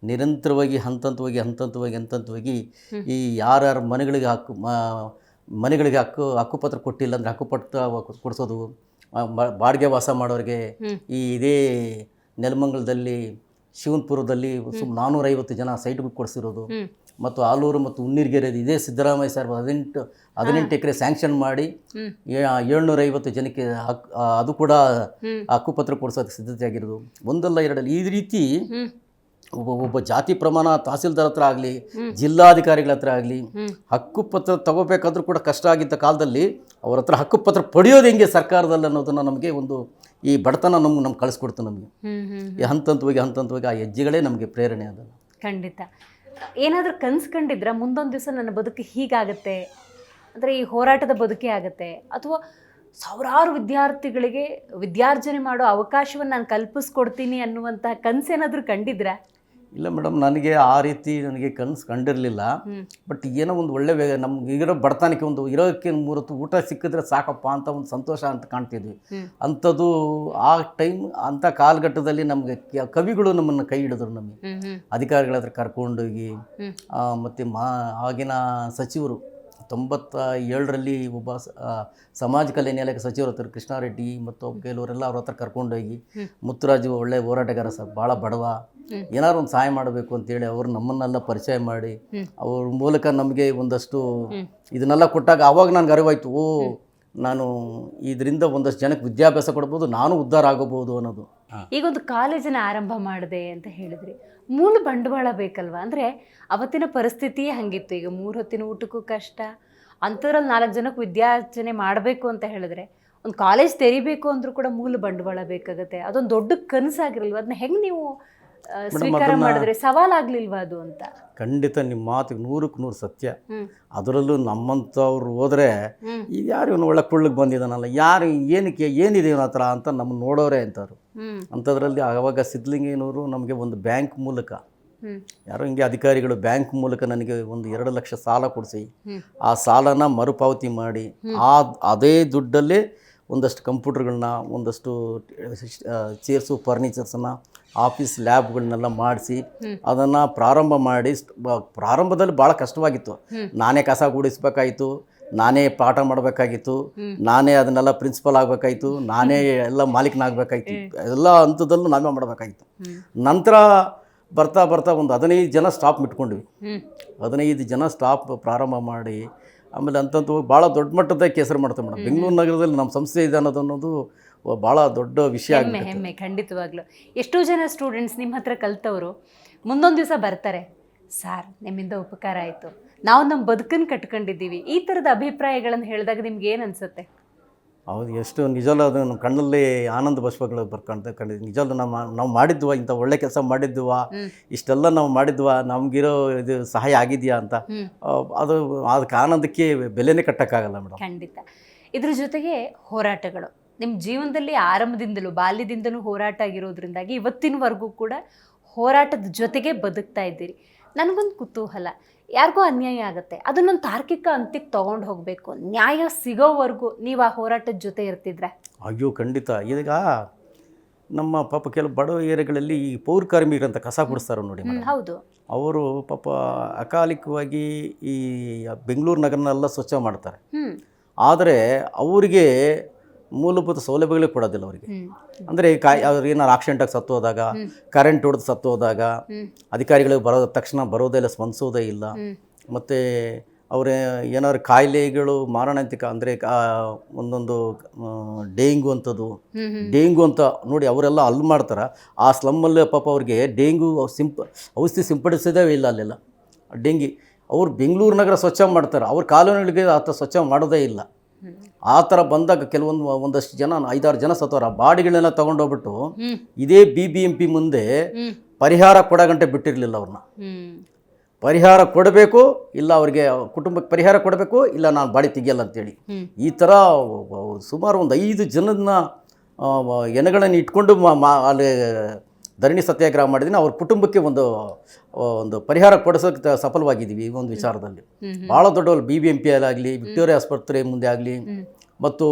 ನಿರಂತರವಾಗಿ ಹಂತಂತವಾಗಿ ಈ ಯಾರ್ಯಾರ ಮನೆಗಳಿಗೆ ಹಕ್ಕುಪತ್ರ ಕೊಟ್ಟಿಲ್ಲ ಅಂದರೆ ಹಕ್ಕುಪತ್ರ ಕೊಡಿಸೋದು, ಬಾಡಿಗೆ ವಾಸ ಮಾಡೋರಿಗೆ ಇದೇ ನೆಲಮಂಗಲದಲ್ಲಿ ಶಿವನಪುರದಲ್ಲಿ 450 ಜನ ಸೈಟ್ಗಳು ಕೊಡಿಸಿರೋದು, ಮತ್ತು ಆಲೂರು ಮತ್ತು ಹುಣ್ಣೀರ್ಗೆರೆದು ಇದೇ ಸಿದ್ದರಾಮಯ್ಯ ಸರ್ 18 ಎಕರೆ ಸ್ಯಾಂಕ್ಷನ್ ಮಾಡಿ 750 ಜನಕ್ಕೆ ಅದು ಕೂಡ ಹಕ್ಕುಪತ್ರ ಕೊಡಿಸೋದಕ್ಕೆ ಸಿದ್ಧತೆ ಆಗಿರೋದು. ಒಂದಲ್ಲ ಎರಡಲ್ಲ ಈ ರೀತಿ ಒಬ್ಬ ಜಾತಿ ಪ್ರಮಾಣ ತಹಸೀಲ್ದಾರ್ ಹತ್ರ ಆಗಲಿ, ಜಿಲ್ಲಾಧಿಕಾರಿಗಳ ಹತ್ರ ಆಗಲಿ, ಹಕ್ಕುಪತ್ರ ತಗೋಬೇಕಾದ್ರೂ ಕೂಡ ಕಷ್ಟ ಆಗಿದ್ದ ಕಾಲದಲ್ಲಿ ಅವ್ರ ಹತ್ರ ಹಕ್ಕುಪತ್ರ ಪಡೆಯೋದು ಹೆಂಗೆ ಸರ್ಕಾರದಲ್ಲಿ ಅನ್ನೋದನ್ನು ನಮಗೆ ಒಂದು ಈ ಬಡತನ ನಮ್ಗೆ ಕಳಿಸ್ಕೊಡ್ತು. ನಮಗೆ ಹಂತಂತವಾಗಿ ಆ ಹೆಜ್ಜೆಗಳೇ ನಮಗೆ ಪ್ರೇರಣೆ ಅದನ್ನು. ಖಂಡಿತ. ಏನಾದರೂ ಕನಸು ಕಂಡಿದ್ರ ಮುಂದೊಂದು ದಿವಸ ನನ್ನ ಬದುಕು ಹೀಗಾಗತ್ತೆ, ಅಂದರೆ ಈ ಹೋರಾಟದ ಬದುಕೇ ಆಗುತ್ತೆ, ಅಥವಾ ಸಾವಿರಾರು ವಿದ್ಯಾರ್ಥಿಗಳಿಗೆ ವಿದ್ಯಾರ್ಜನೆ ಮಾಡೋ ಅವಕಾಶವನ್ನು ನಾನು ಕಲ್ಪಿಸ್ಕೊಡ್ತೀನಿ ಅನ್ನುವಂತಹ ಕನಸೇನಾದರೂ ಕಂಡಿದ್ರಾ? ಇಲ್ಲ ಮೇಡಮ್, ನನಗೆ ಆ ರೀತಿ ನನಗೆ ಕನಸು ಕಂಡಿರಲಿಲ್ಲ. ಬಟ್ ಏನೋ ಒಂದು ಒಳ್ಳೆ ನಮ್ಗೆ ಇರೋ ಬಡತನಕ್ಕೆ ಒಂದು ಇರೋಕ್ಕೆ 3 ಹೊತ್ತು ಊಟ ಸಿಕ್ಕಿದ್ರೆ ಸಾಕಪ್ಪ ಅಂತ ಒಂದು ಸಂತೋಷ ಅಂತ ಕಾಣ್ತಿದ್ವಿ. ಅಂಥದ್ದು ಆ ಟೈಮ್, ಅಂಥ ಕಾಲಘಟ್ಟದಲ್ಲಿ ನಮಗೆ ಕವಿಗಳು ನಮ್ಮನ್ನು ಕೈ ಹಿಡಿದ್ರು. ನಮಗೆ ಅಧಿಕಾರಿಗಳ ಹತ್ರ ಕರ್ಕೊಂಡೋಗಿ, ಮತ್ತು ಆಗಿನ ಸಚಿವರು 97ರಲ್ಲಿ ಒಬ್ಬ ಸಮಾಜ ಕಲ್ಯಾಣ ಇಲಾಖೆ ಸಚಿವರು ಹತ್ರ ಕೃಷ್ಣಾರೆಡ್ಡಿ ಮತ್ತು ಕೆಲವರೆಲ್ಲ ಅವ್ರ ಹತ್ರ ಕರ್ಕೊಂಡೋಗಿ, ಮುತ್ತುರಾಜು ಒಳ್ಳೆ ಹೋರಾಟಗಾರ ಸರ್, ಭಾಳ ಬಡವ, ಏನಾದ್ರು ಒಂದು ಸಹಾಯ ಮಾಡಬೇಕು ಅಂತೇಳಿ ಅವರು ನಮ್ಮನ್ನೆಲ್ಲ ಪರಿಚಯ ಮಾಡಿ ಅವ್ರ ಮೂಲಕ ನಮಗೆ ಒಂದಷ್ಟು ಇದನ್ನೆಲ್ಲ ಕೊಟ್ಟಾಗ ಆವಾಗ ನನಗೆ ಅರಿವಾಯ್ತು, ನಾನು ಇದರಿಂದ ಒಂದಷ್ಟು ಜನಕ್ಕೆ ವಿದ್ಯಾಭ್ಯಾಸ ಕೊಡ್ಬೋದು, ನಾನು ಉದ್ಧಾರ ಆಗೋಬಹುದು ಅನ್ನೋದು. ಈಗೊಂದು ಕಾಲೇಜನ್ನ ಆರಂಭ ಮಾಡಿದೆ ಅಂತ ಹೇಳಿದ್ರಿ, ಮೂಲ ಬಂಡವಾಳ ಬೇಕಲ್ವಾ? ಅಂದರೆ ಅವತ್ತಿನ ಪರಿಸ್ಥಿತಿಯೇ ಹಂಗಿತ್ತು. ಈಗ 3 ಹೊತ್ತಿನ ಊಟಕ್ಕೂ ಕಷ್ಟ, ಅಂಥದ್ರಲ್ಲಿ 4 ಜನಕ್ಕೆ ವಿದ್ಯಾರ್ಜನೆ ಮಾಡಬೇಕು ಅಂತ ಹೇಳಿದ್ರೆ, ಒಂದು ಕಾಲೇಜ್ ತೆರಿಬೇಕು ಅಂದರೂ ಕೂಡ ಮೂಲ ಬಂಡವಾಳ ಬೇಕಾಗುತ್ತೆ. ಅದೊಂದು ದೊಡ್ಡ ಕನಸಾಗಿರಲ್ವ? ಅದನ್ನ ಹೆಂಗೆ ನೀವು ಸ್ವೀಕಾರ ಮಾಡಿದ್ರೆ? ಸವಾಲಾಗ್ಲಿಲ್ವಾ ಅದು ಅಂತ? ಖಂಡಿತ ನಿಮ್ಮ ಮಾತಿಗೆ 100ಕ್ಕೆ 100 ಸತ್ಯ. ಅದರಲ್ಲೂ ನಮ್ಮಂಥವ್ರು ಹೋದರೆ ಇದು ಯಾರು ಇವನು ಒಳ್ಳೆ ಕುಳ್ಳಿಗೆ ಬಂದಿದ್ದಾನಲ್ಲ, ಯಾರು ಏನಕ್ಕೆ ಏನಿದೆ ಇವನ ಹತ್ರ ಅಂತ ನಮ್ಮನ್ನು ನೋಡೋರೆ ಅಂತಾರೆ. ಅಂಥದ್ರಲ್ಲಿ ಆವಾಗ ಸಿದ್ಧಲಿಂಗೇನವರು ನಮಗೆ ಒಂದು ಬ್ಯಾಂಕ್ ಮೂಲಕ, ಯಾರೋ ಹಿಂಗೆ ಅಧಿಕಾರಿಗಳು ಬ್ಯಾಂಕ್ ಮೂಲಕ ನನಗೆ ಒಂದು 2 ಲಕ್ಷ ಸಾಲ ಕೊಡಿಸಿ, ಆ ಸಾಲನ ಮರುಪಾವತಿ ಮಾಡಿ ಅದೇ ದುಡ್ಡಲ್ಲೇ ಒಂದಷ್ಟು ಕಂಪ್ಯೂಟರ್ಗಳನ್ನ, ಒಂದಷ್ಟು ಚೇರ್ಸು, ಫರ್ನಿಚರ್ಸನ್ನು, ಆಫೀಸ್ ಲ್ಯಾಬ್ಗಳನ್ನೆಲ್ಲ ಮಾಡಿಸಿ ಅದನ್ನು ಪ್ರಾರಂಭ ಮಾಡಿ. ಪ್ರಾರಂಭದಲ್ಲಿ ಭಾಳ ಕಷ್ಟವಾಗಿತ್ತು. ನಾನೇ ಕಸ ಗುಡಿಸ್ಬೇಕಾಯಿತು, ನಾನೇ ಪಾಠ ಮಾಡಬೇಕಾಗಿತ್ತು, ನಾನೇ ಅದನ್ನೆಲ್ಲ ಪ್ರಿನ್ಸಿಪಲ್ ಆಗಬೇಕಾಯಿತು, ನಾನೇ ಎಲ್ಲ ಮಾಲೀಕನಾಗಬೇಕಾಯ್ತು, ಎಲ್ಲ ಹಂತದಲ್ಲೂ ನಾವೇ ಮಾಡಬೇಕಾಗಿತ್ತು. ನಂತರ ಬರ್ತಾ ಒಂದು 15 ಜನ ಸ್ಟಾಫ್ ಇಟ್ಕೊಂಡ್ವಿ. 15 ಜನ ಸ್ಟಾಫ್ ಪ್ರಾರಂಭ ಮಾಡಿ ಆಮೇಲೆ ಅಂತಂತೂ ಭಾಳ ದೊಡ್ಡ ಮಟ್ಟದ ಹೆಸರು ಮಾಡ್ತೇವೆ ಮೇಡಮ್. ಬೆಂಗಳೂರು ನಗರದಲ್ಲಿ ನಮ್ಮ ಸಂಸ್ಥೆ ಇದೆ ಅನ್ನೋದು ಭಾಳ ದೊಡ್ಡ ವಿಷಯ. ಹೆಮ್ಮೆ ಖಂಡಿತವಾಗ್ಲೂ. ಎಷ್ಟೋ ಜನ ಸ್ಟೂಡೆಂಟ್ಸ್ ನಿಮ್ಮ ಹತ್ರ ಕಲ್ತವರು ಮುಂದೊಂದು ದಿವಸ ಬರ್ತಾರೆ, ಸರ್ ನಿಮ್ಮಿಂದ ಉಪಕಾರ ಆಯಿತು, ನಾವು ನಮ್ಮ ಬದುಕನ್ನು ಕಟ್ಕೊಂಡಿದ್ದೀವಿ, ಈ ಥರದ ಅಭಿಪ್ರಾಯಗಳನ್ನು ಹೇಳಿದಾಗ ನಿಮ್ಗೆ ಏನು ಅನಿಸುತ್ತೆ? ಹೌದು, ಎಷ್ಟು ನಿಜವಲ್ಲ, ಅದು ನಮ್ಮ ಕಣ್ಣಲ್ಲಿ ಆನಂದ ಬಾಷ್ಪಗಳು ಕಂಡಿದ್ವಿ. ನಿಜವಲ್ಲ, ನಾವು ಮಾಡಿದ್ವಾ, ಇಂಥ ಒಳ್ಳೆ ಕೆಲಸ ಮಾಡಿದ್ವಾ, ಇಷ್ಟೆಲ್ಲ ನಾವು ಮಾಡಿದ್ವಾ, ನಮಗಿರೋ ಇದು ಸಹಾಯ ಆಗಿದೆಯಾ ಅಂತ ಅದಕ್ಕೆ ಆನಂದಕ್ಕೆ ಬೆಲೆನೇ ಕಟ್ಟೋಕ್ಕಾಗಲ್ಲ ಮೇಡಮ್. ಖಂಡಿತ. ಇದ್ರ ಜೊತೆಗೆ ಹೋರಾಟಗಳು ನಿಮ್ಮ ಜೀವನದಲ್ಲಿ ಆರಂಭದಿಂದಲೂ, ಬಾಲ್ಯದಿಂದಲೂ ಹೋರಾಟ ಆಗಿರೋದ್ರಿಂದಾಗಿ ಇವತ್ತಿನವರೆಗೂ ಕೂಡ ಹೋರಾಟದ ಜೊತೆಗೆ ಬದುಕ್ತಾ ಇದ್ದೀರಿ. ನನಗೊಂದು ಕುತೂಹಲ, ಯಾರಿಗೂ ಅನ್ಯಾಯ ಆಗುತ್ತೆ, ಅದನ್ನೊಂದು ತಾರ್ಕಿಕ ಅಂತ್ಯಕ್ಕೆ ತೊಗೊಂಡು ಹೋಗಬೇಕು, ನ್ಯಾಯ ಸಿಗೋವರೆಗೂ ನೀವು ಆ ಹೋರಾಟದ ಜೊತೆ ಇರ್ತಿದ್ರೆ? ಅಯ್ಯೋ ಖಂಡಿತ. ಈಗ ನಮ್ಮ ಪಾಪ ಕೆಲವು ಬಡ ಏರಿಯಾಗಳಲ್ಲಿ ಈ ಪೌರ ಕಾರ್ಮಿಕರಂತ ಕಸ ಗುಡಿಸ್ತಾರೆ ನೋಡಿ, ಹೌದು, ಅವರು ಪಾಪ ಅಕಾಲಿಕವಾಗಿ ಈ ಬೆಂಗಳೂರು ನಗರನೆಲ್ಲ ಸ್ವಚ್ಛ ಮಾಡ್ತಾರೆ. ಆದರೆ ಅವರಿಗೆ ಮೂಲಭೂತ ಸೌಲಭ್ಯಗಳೇ ಕೊಡೋದಿಲ್ಲ ಅವರಿಗೆ. ಅಂದರೆ ಅವ್ರು ಏನಾರು ಆಕ್ಸಿಡೆಂಟಾಗಿ ಸತ್ತು ಹೋದಾಗ, ಕರೆಂಟ್ ಹೊಡೆದು ಸತ್ತು ಹೋದಾಗ ಅಧಿಕಾರಿಗಳಿಗೆ ತಕ್ಷಣ ಬರೋದೇ ಇಲ್ಲ, ಸ್ಪಂದಿಸೋದೇ ಇಲ್ಲ. ಮತ್ತು ಅವರೇ ಏನಾದ್ರು ಕಾಯಿಲೆಗಳು ಮಾರಣಾಂತಿಕ, ಅಂದರೆ ಒಂದೊಂದು ಡೆಂಗು ಅಂತ ನೋಡಿ ಅವರೆಲ್ಲ ಅಲ್ಲಿ ಮಾಡ್ತಾರೆ. ಆ ಸ್ಲಮ್ಮಲ್ಲಿ ಪಾಪ ಅವ್ರಿಗೆ ಡೆಂಗು ಔಷಧಿ ಸಿಂಪಡಿಸೋದೇ ಇಲ್ಲ ಅಲ್ಲೆಲ್ಲ. ಡೆಂಗಿ ಅವ್ರು ಬೆಂಗಳೂರು ನಗರ ಸ್ವಚ್ಛ ಮಾಡ್ತಾರೆ, ಅವ್ರ ಕಾಲೋನಿಗಳಿಗೆ ಆ ಥರ ಸ್ವಚ್ಛ ಮಾಡೋದೇ ಇಲ್ಲ. ಆ ಥರ ಬಂದಾಗ ಒಂದಷ್ಟು ಜನ 5-6 ಜನ ಸತ್ತವ್ರು. ಆ ಬಾಡಿಗಳನ್ನೆಲ್ಲ ತೊಗೊಂಡೋಗ್ಬಿಟ್ಟು ಇದೇ BBMP ಮುಂದೆ ಪರಿಹಾರ ಕೊಡೋ ಗಂಟೆ ಬಿಟ್ಟಿರಲಿಲ್ಲ ಅವ್ರನ್ನ. ಪರಿಹಾರ ಕೊಡಬೇಕು, ಇಲ್ಲ ಅವ್ರಿಗೆ ಕುಟುಂಬಕ್ಕೆ ಪರಿಹಾರ ಕೊಡಬೇಕು, ಇಲ್ಲ ನಾನು ಬಾಡಿ ತೆಗಿಯಲ್ಲ ಅಂತೇಳಿ ಈ ಥರ ಸುಮಾರು ಒಂದು 5 ಜನನ ಎಣೆಗಳನ್ನು ಇಟ್ಕೊಂಡು ಅಲ್ಲಿ ಧರಣಿ ಸತ್ಯಾಗ್ರಹ ಮಾಡಿದ್ದೀನಿ. ಅವ್ರ ಕುಟುಂಬಕ್ಕೆ ಒಂದು ಪರಿಹಾರ ಕೊಡಿಸೋಕ್ಕೆ ಸಫಲವಾಗಿದ್ದೀವಿ ಈ ಒಂದು ವಿಚಾರದಲ್ಲಿ. ಭಾಳ ದೊಡ್ಡವರು BBMP ಆಗಲಿ, ವಿಕ್ಟೋರಿಯಾ ಆಸ್ಪತ್ರೆ ಮುಂದೆ ಆಗಲಿ, ಮತ್ತು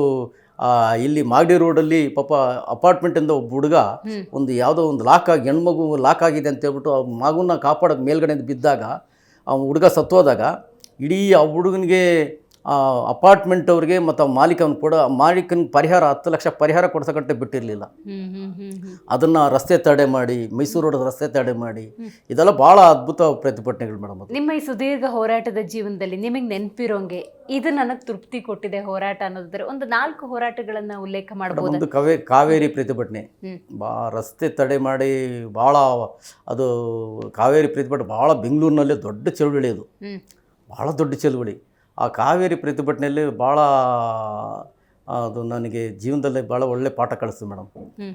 ಇಲ್ಲಿ ಮಾಗಡಿ ರೋಡಲ್ಲಿ ಪಾಪ ಅಪಾರ್ಟ್ಮೆಂಟಿಂದ ಒಬ್ಬ ಹುಡುಗ ಯಾವುದೋ ಒಂದು ಹೆಣ್ಮಗು ಲಾಕ್ ಆಗಿದೆ ಅಂತ ಹೇಳ್ಬಿಟ್ಟು ಆ ಮಗುನ ಕಾಪಾಡೋಕೆ ಮೇಲ್ಗಡೆಯಿಂದ ಬಿದ್ದಾಗ ಆ ಹುಡುಗ ಸತ್ತೋದಾಗ ಇಡೀ ಆ ಹುಡುಗನಿಗೆ ಅಪಾರ್ಟ್ಮೆಂಟ್ ಅವ್ರಿಗೆ ಮತ್ತು ಮಾಲೀಕನ ಪರಿಹಾರ 10 ಲಕ್ಷ ಪರಿಹಾರ ಕೊಡ್ಸೋಕಂటే ಬಿಟ್ಟಿರಲಿಲ್ಲ. ಅದನ್ನು ರಸ್ತೆ ತಡೆ ಮಾಡಿ, ಮೈಸೂರು ರೋಡ್ ರಸ್ತೆ ತಡೆ ಮಾಡಿ, ಇದೆಲ್ಲ ಭಾಳ ಅದ್ಭುತ ಪ್ರತಿಭಟನೆಗಳು ಮೇಡಮ್. ನಿಮ್ಮ ಈ ಸುದೀರ್ಘ ಹೋರಾಟದ ಜೀವನದಲ್ಲಿ ನಿಮಗೆ ನೆನಪಿರೋಂಗೆ ಇದು ನನಗೆ ತೃಪ್ತಿ ಕೊಟ್ಟಿದೆ ಹೋರಾಟ ಅನ್ನೋದಾದ್ರೆ ಒಂದು 4 ಹೋರಾಟಗಳನ್ನು ಉಲ್ಲೇಖ ಮಾಡಬಹುದು. ಒಂದು ಕಾವೇರಿ ಪ್ರತಿಭಟನೆ, ರಸ್ತೆ ತಡೆ ಮಾಡಿ ಭಾಳ ಅದು ಕಾವೇರಿ ಪ್ರತಿಭಟನೆ ಭಾಳ ಬೆಂಗಳೂರಿನಲ್ಲೇ ದೊಡ್ಡ ಚಳುವಳಿ, ಅದು ಭಾಳ ದೊಡ್ಡ ಚಳುವಳಿ. ಆ ಕಾವೇರಿ ಪ್ರತಿಭಟನೆಯಲ್ಲಿ ಭಾಳ ಅದು ನನಗೆ ಜೀವನದಲ್ಲಿ ಭಾಳ ಒಳ್ಳೆ ಪಾಠ ಕಳಿಸ್ತು ಮೇಡಮ್.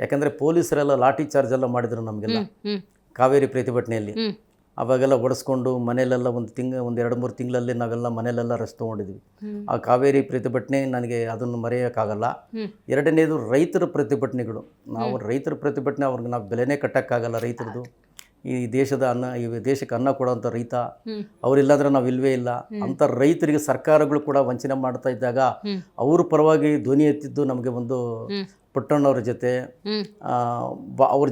ಯಾಕಂದರೆ ಪೊಲೀಸರೆಲ್ಲ ಲಾಠಿ ಚಾರ್ಜ್ ಎಲ್ಲ ಮಾಡಿದ್ರು ನಮಗೆಲ್ಲ ಕಾವೇರಿ ಪ್ರತಿಭಟನೆಯಲ್ಲಿ. ಅವಾಗೆಲ್ಲ ಒಡಿಸ್ಕೊಂಡು ಮನೆಯಲ್ಲೆಲ್ಲ ಒಂದು 2-3 ತಿಂಗಳಲ್ಲಿ ನಾವೆಲ್ಲ ಮನೆಯಲ್ಲೆಲ್ಲ ರೆಸ್ಟ್ ತೊಗೊಂಡಿದ್ವಿ. ಆ ಕಾವೇರಿ ಪ್ರತಿಭಟನೆ ನನಗೆ ಅದನ್ನು ಮರೆಯೋಕ್ಕಾಗಲ್ಲ. ಎರಡನೇದು ರೈತರ ಪ್ರತಿಭಟನೆಗಳು. ನಾವು ರೈತರ ಪ್ರತಿಭಟನೆ ಅವ್ರಿಗೆ ನಾವು ಬೆಲೆನೇ ಕಟ್ಟೋಕ್ಕಾಗಲ್ಲ. ರೈತರದು ಈ ದೇಶಕ್ಕೆ ಅನ್ನ ಕೊಡೋಂಥ ರೈತ ಅವರಿಲ್ಲಾಂದ್ರೆ ನಾವು ಇಲ್ವೇ ಇಲ್ಲ. ಅಂಥ ರೈತರಿಗೆ ಸರ್ಕಾರಗಳು ಕೂಡ ವಂಚನೆ ಮಾಡ್ತಾ ಇದ್ದಾಗ ಅವ್ರ ಪರವಾಗಿ ಧ್ವನಿ ಎತ್ತಿದ್ದು ನಮಗೆ ಒಂದು ಪುಟ್ಟಣ್ಣವ್ರ ಜೊತೆ ಅವ್ರ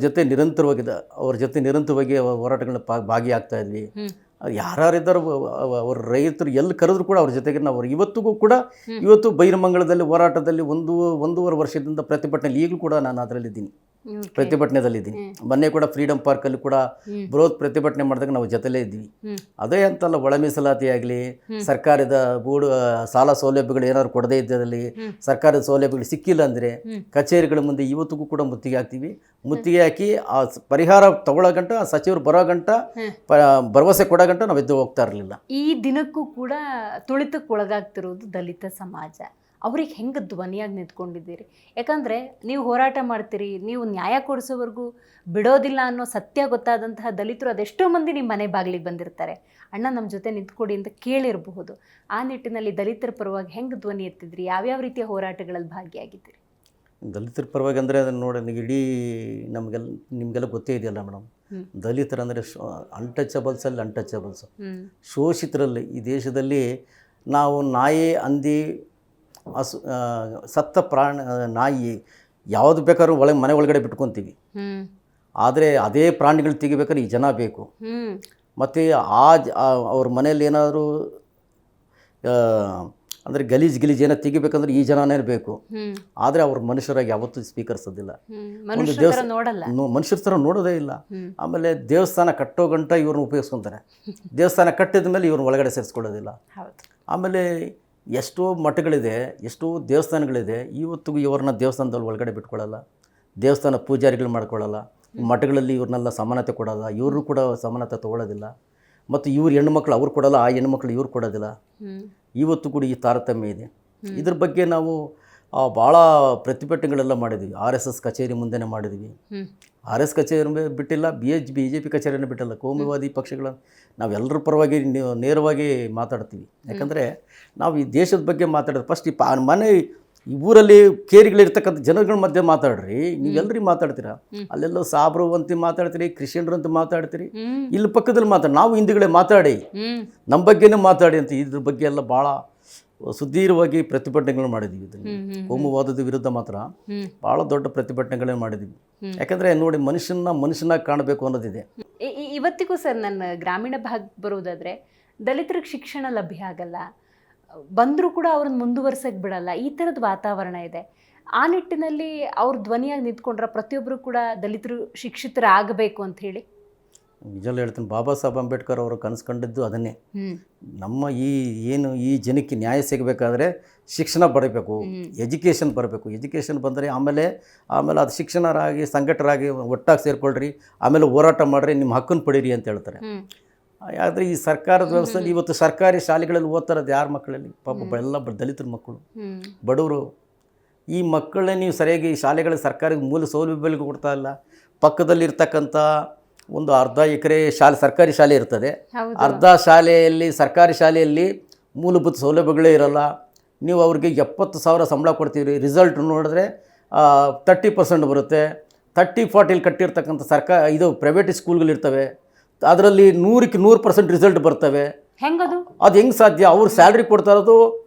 ಜೊತೆ ನಿರಂತರವಾಗಿ ಹೋರಾಟಗಳನ್ನ ಭಾಗಿಯಾಗ್ತಾ ಇದ್ವಿ. ಯಾರಿದ್ದಾರೋ ಅವ್ರ ರೈತರು ಎಲ್ಲಿ ಕರೆದ್ರು ಕೂಡ ಅವ್ರ ಜೊತೆಗೆ ನಾವು ಇವತ್ತು ಬೈರಮಂಗಲದಲ್ಲಿ ಹೋರಾಟದಲ್ಲಿ 1.5 ವರ್ಷದಿಂದ ಪ್ರತಿಭಟನೆಯಲ್ಲಿ ಈಗಲೂ ಕೂಡ ನಾನು ಅದರಲ್ಲಿದ್ದೀನಿ, ಪ್ರತಿಭಟನೆದಲ್ಲಿದ್ದೀನಿ. ಮೊನ್ನೆ ಕೂಡ ಫ್ರೀಡಮ್ ಪಾರ್ಕಲ್ಲಿ ಕೂಡ ಬೃಹತ್ ಪ್ರತಿಭಟನೆ ಮಾಡಿದಾಗ ನಾವು ಜೊತೆಲೇ ಇದ್ವಿ. ಅದೇ ಅಂತಲ್ಲ, ಒಳ ಮೀಸಲಾತಿ ಆಗಲಿ, ಸರ್ಕಾರದ ಸಾಲ ಸೌಲಭ್ಯಗಳು ಏನಾದ್ರು ಕೊಡದೇ ಇದ್ದಲ್ಲಿ, ಸರ್ಕಾರದ ಸೌಲಭ್ಯಗಳು ಸಿಕ್ಕಿಲ್ಲ ಅಂದರೆ ಕಚೇರಿಗಳ ಮುಂದೆ ಇವತ್ತಿಗೂ ಕೂಡ ಮುತ್ತಿಗೆ ಹಾಕಿ ಆ ಪರಿಹಾರ ತಗೊಳ್ಳೋ ಗಂಟ, ಸಚಿವರು ಬರೋ ಗಂಟ, ಭರವಸೆ ಕೊಡೋ ಗಂಟ ನಾವು ಎದ್ದು ಹೋಗ್ತಾ ಇರಲಿಲ್ಲ. ಈ ದಿನಕ್ಕೂ ಕೂಡ ತುಳಿತಕ್ಕೆ ಒಳಗಾಗ್ತಿರೋದು ದಲಿತ ಸಮಾಜ. ಅವ್ರಿಗೆ ಹೆಂಗೆ ಧ್ವನಿಯಾಗಿ ನಿಂತ್ಕೊಂಡಿದ್ದೀರಿ? ಯಾಕಂದರೆ ನೀವು ಹೋರಾಟ ಮಾಡ್ತೀರಿ, ನೀವು ನ್ಯಾಯ ಕೊಡಿಸೋವರೆಗೂ ಬಿಡೋದಿಲ್ಲ ಅನ್ನೋ ಸತ್ಯ ಗೊತ್ತಾದಂತಹ ದಲಿತರು ಅದೆಷ್ಟೋ ಮಂದಿ ನಿಮ್ಮ ಮನೆ ಬಾಗಿಲಿಗೆ ಬಂದಿರ್ತಾರೆ. ಅಣ್ಣ ನಮ್ಮ ಜೊತೆ ನಿಂತ್ಕೊಡಿ ಅಂತ ಕೇಳಿರಬಹುದು. ಆ ನಿಟ್ಟಿನಲ್ಲಿ ದಲಿತರ ಪರವಾಗಿ ಹೆಂಗೆ ಧ್ವನಿ ಎತ್ತಿದ್ರಿ? ಯಾವ್ಯಾವ ರೀತಿಯ ಹೋರಾಟಗಳಲ್ಲಿ ಭಾಗಿಯಾಗಿದ್ದೀರಿ? ದಲಿತರ ಪರವಾಗಿ ಅಂದರೆ ಅದನ್ನು ನೋಡಿ ಇಡೀ ನಿಮಗೆಲ್ಲ ಗೊತ್ತೇ ಇದೆಯಲ್ಲ ಮೇಡಮ್. ದಲಿತರಂದರೆ ಅನ್ಟಚಬಲ್ಸ್, ಶೋಷಿತರಲ್ಲಿ. ಈ ದೇಶದಲ್ಲಿ ನಾವು ನಾಯಿ, ಹಂದಿ, ಸತ್ತ ನಾಯಿ ಯಾವುದು ಬೇಕಾದ್ರೂ ಮನೆ ಒಳಗಡೆ ಬಿಟ್ಕೊತೀವಿ. ಆದರೆ ಅದೇ ಪ್ರಾಣಿಗಳು ತೆಗಿಬೇಕಾದ್ರೆ ಈ ಜನ ಬೇಕು. ಮತ್ತು ಅವ್ರ ಮನೇಲಿ ಏನಾದರೂ ಅಂದರೆ ಗಲೀಜ್ ಏನೋ ತೆಗಿಬೇಕಂದ್ರೆ ಈ ಜನನೇ ಬೇಕು. ಆದರೆ ಅವ್ರ ಮನುಷ್ಯರಾಗಿ ಯಾವತ್ತೂ ಸ್ವೀಕರಿಸೋದಿಲ್ಲ, ಮನುಷ್ಯರ ಥರ ನೋಡೋದೇ ಇಲ್ಲ. ಆಮೇಲೆ ದೇವಸ್ಥಾನ ಕಟ್ಟೋ ಗಂಟ ಇವ್ರನ್ನ ಉಪಯೋಗಿಸ್ಕೊತಾರೆ. ದೇವಸ್ಥಾನ ಕಟ್ಟಿದ ಮೇಲೆ ಇವ್ರನ್ನ ಒಳಗಡೆ ಸೇರಿಸ್ಕೊಳ್ಳೋದಿಲ್ಲ. ಆಮೇಲೆ ಎಷ್ಟೋ ಮಠಗಳಿದೆ, ಎಷ್ಟೋ ದೇವಸ್ಥಾನಗಳಿದೆ, ಇವತ್ತಿಗೂ ಇವ್ರನ್ನ ದೇವಸ್ಥಾನದಲ್ಲಿ ಒಳಗಡೆ ಬಿಟ್ಕೊಳ್ಳಲ್ಲ, ದೇವಸ್ಥಾನ ಪೂಜಾರಿಗಳು ಮಾಡ್ಕೊಳ್ಳಲ್ಲ. ಮಠಗಳಲ್ಲಿ ಇವ್ರನ್ನೆಲ್ಲ ಸಮಾನತೆ ಕೊಡೋಲ್ಲ, ಇವರು ಕೂಡ ಸಮಾನತೆ ತೊಗೊಳ್ಳೋದಿಲ್ಲ. ಮತ್ತು ಹೆಣ್ಮಕ್ಳು ಅವ್ರು ಕೊಡೋಲ್ಲ, ಆ ಹೆಣ್ಮಕ್ಳು ಇವ್ರು ಕೊಡೋದಿಲ್ಲ. ಇವತ್ತು ಕೂಡ ಈ ತಾರತಮ್ಯ ಇದೆ. ಇದ್ರ ಬಗ್ಗೆ ನಾವು ಭಾಳ ಪ್ರತಿಭಟನೆಗಳೆಲ್ಲ ಮಾಡಿದ್ವಿ. RSS ಕಚೇರಿ ಮುಂದೆನೇ ಮಾಡಿದ್ವಿ. RS ಕಚೇರಿ ಬಿಟ್ಟಿಲ್ಲ, BJP ಕಚೇರಿನೇ ಬಿಟ್ಟಿಲ್ಲ. ಕೋಮುವಾದಿ ಪಕ್ಷಗಳ ನಾವೆಲ್ಲರ ಪರವಾಗಿ ನೇರವಾಗಿ ಮಾತಾಡ್ತೀವಿ. ಯಾಕಂದರೆ ನಾವು ಈ ದೇಶದ ಬಗ್ಗೆ ಮಾತಾಡೋದು ಫಸ್ಟ್ ಈ ಊರಲ್ಲಿ ಕೇರಿಗಳಿರ್ತಕ್ಕಂಥ ಜನಗಳ ಮಧ್ಯೆ ಮಾತಾಡ್ರಿ. ನೀವೆಲ್ಲರೂ ಮಾತಾಡ್ತೀರಾ, ಅಲ್ಲೆಲ್ಲೋ ಸಾಬ್ರು ಅಂತ ಮಾತಾಡ್ತೀರಿ, ಕ್ರಿಶ್ಚಿಯನ್ರು ಅಂತ ಮಾತಾಡ್ತೀರಿ, ಇಲ್ಲಿ ಪಕ್ಕದಲ್ಲಿ ನಾವು ಹಿಂದೂಗಳೇ ಮಾತಾಡಿ, ನಮ್ಮ ಬಗ್ಗೆನೇ ಮಾತಾಡಿ ಅಂತ ಇದ್ರ ಬಗ್ಗೆ ಎಲ್ಲ ಭಾಳ ಸುದೀರ್ಘವಾಗಿ ಪ್ರತಿಭಟನೆಗಳು ಮಾಡಿದ್ದೀವಿ. ಕೋಮುವಾದದ ವಿರುದ್ಧ ಮಾತ್ರ ಭಾಳ ದೊಡ್ಡ ಪ್ರತಿಭಟನೆಗಳೇ ಮಾಡಿದ್ದೀವಿ. ಯಾಕಂದರೆ ನೋಡಿ, ಮನುಷ್ಯನಾಗಿ ಕಾಣಬೇಕು ಅನ್ನೋದಿದೆ. ಇವತ್ತಿಗೂ ಸರ್ ನನ್ನ ಗ್ರಾಮೀಣ ಭಾಗ ಬರೋದಾದರೆ ದಲಿತರಿಗೆ ಶಿಕ್ಷಣ ಲಭ್ಯ ಆಗಲ್ಲ, ಬಂದರೂ ಕೂಡ ಅವ್ರನ್ನ ಮುಂದುವರ್ಸಕ್ಕೆ ಬಿಡಲ್ಲ. ಈ ಥರದ ವಾತಾವರಣ ಇದೆ. ಆ ನಿಟ್ಟಿನಲ್ಲಿ ಅವ್ರ ಧ್ವನಿಯಾಗಿ ನಿಂತ್ಕೊಂಡ್ರೆ ಪ್ರತಿಯೊಬ್ಬರು ಕೂಡ ದಲಿತರು ಶಿಕ್ಷಿತರಾಗಬೇಕು ಅಂತ ಹೇಳಿ ನಿಜವೂ ಹೇಳ್ತೀನಿ. ಬಾಬಾ ಸಾಹೇಬ್ ಅಂಬೇಡ್ಕರ್ ಅವರು ಕನಸ್ಕೊಂಡಿದ್ದು ಅದನ್ನೇ. ನಮ್ಮ ಈ ಜನಕ್ಕೆ ನ್ಯಾಯ ಸಿಗಬೇಕಾದ್ರೆ ಶಿಕ್ಷಣ ಬರಬೇಕು, ಎಜುಕೇಷನ್ ಬರಬೇಕು. ಎಜುಕೇಷನ್ ಬಂದರೆ ಆಮೇಲೆ ಅದು ಶಿಕ್ಷಣರಾಗಿ ಸಂಘಟರಾಗಿ ಒಟ್ಟಾಗಿ ಸೇರಿಕೊಳ್ಳ್ರಿ, ಆಮೇಲೆ ಹೋರಾಟ ಮಾಡಿರಿ, ನಿಮ್ಮ ಹಕ್ಕನ್ನು ಪಡೀರಿ ಅಂತ ಹೇಳ್ತಾರೆ. ಆದರೆ ಈ ಸರ್ಕಾರದ ವ್ಯವಸ್ಥೆಯಲ್ಲಿ ಇವತ್ತು ಸರ್ಕಾರಿ ಶಾಲೆಗಳಲ್ಲಿ ಓದ್ತಾರದು ಯಾರ ಮಕ್ಕಳಲ್ಲಿ ಪಾಪ ಎಲ್ಲ ದಲಿತರ ಮಕ್ಕಳು, ಬಡವರು. ಈ ಮಕ್ಕಳನ್ನೇ ನೀವು ಸರಿಯಾಗಿ ಶಾಲೆಗಳ ಸರ್ಕಾರಿ ಮೂಲ ಸೌಲಭ್ಯಗಳಿಗೆ ಕೊಡ್ತಾ ಇಲ್ಲ. ಪಕ್ಕದಲ್ಲಿರ್ತಕ್ಕಂಥ ಒಂದು ಅರ್ಧ ಎಕರೆ ಸರ್ಕಾರಿ ಶಾಲೆ ಇರ್ತದೆ, ಅರ್ಧ ಶಾಲೆಯಲ್ಲಿ ಸರ್ಕಾರಿ ಶಾಲೆಯಲ್ಲಿ ಮೂಲಭೂತ ಸೌಲಭ್ಯಗಳೇ ಇರಲ್ಲ. ನೀವು ಅವ್ರಿಗೆ 70,000 ಸಂಬಳ ಕೊಡ್ತೀವಿ, ರಿಸಲ್ಟ್ ನೋಡಿದ್ರೆ 30% ಬರುತ್ತೆ. 30-40 ಕಟ್ಟಿರ್ತಕ್ಕಂಥ ಇದು ಪ್ರೈವೇಟ್ ಸ್ಕೂಲ್ಗಳಿರ್ತವೆ, ಅದರಲ್ಲಿ 100ಕ್ಕೆ 100% ರಿಸಲ್ಟ್ ಬರ್ತವೆ. ಹೆಂಗದು? ಅದು ಹೆಂಗೆ ಸಾಧ್ಯ? ಅವ್ರು ಸ್ಯಾಲ್ರಿ ಕೊಡ್ತಾ ಇರೋದು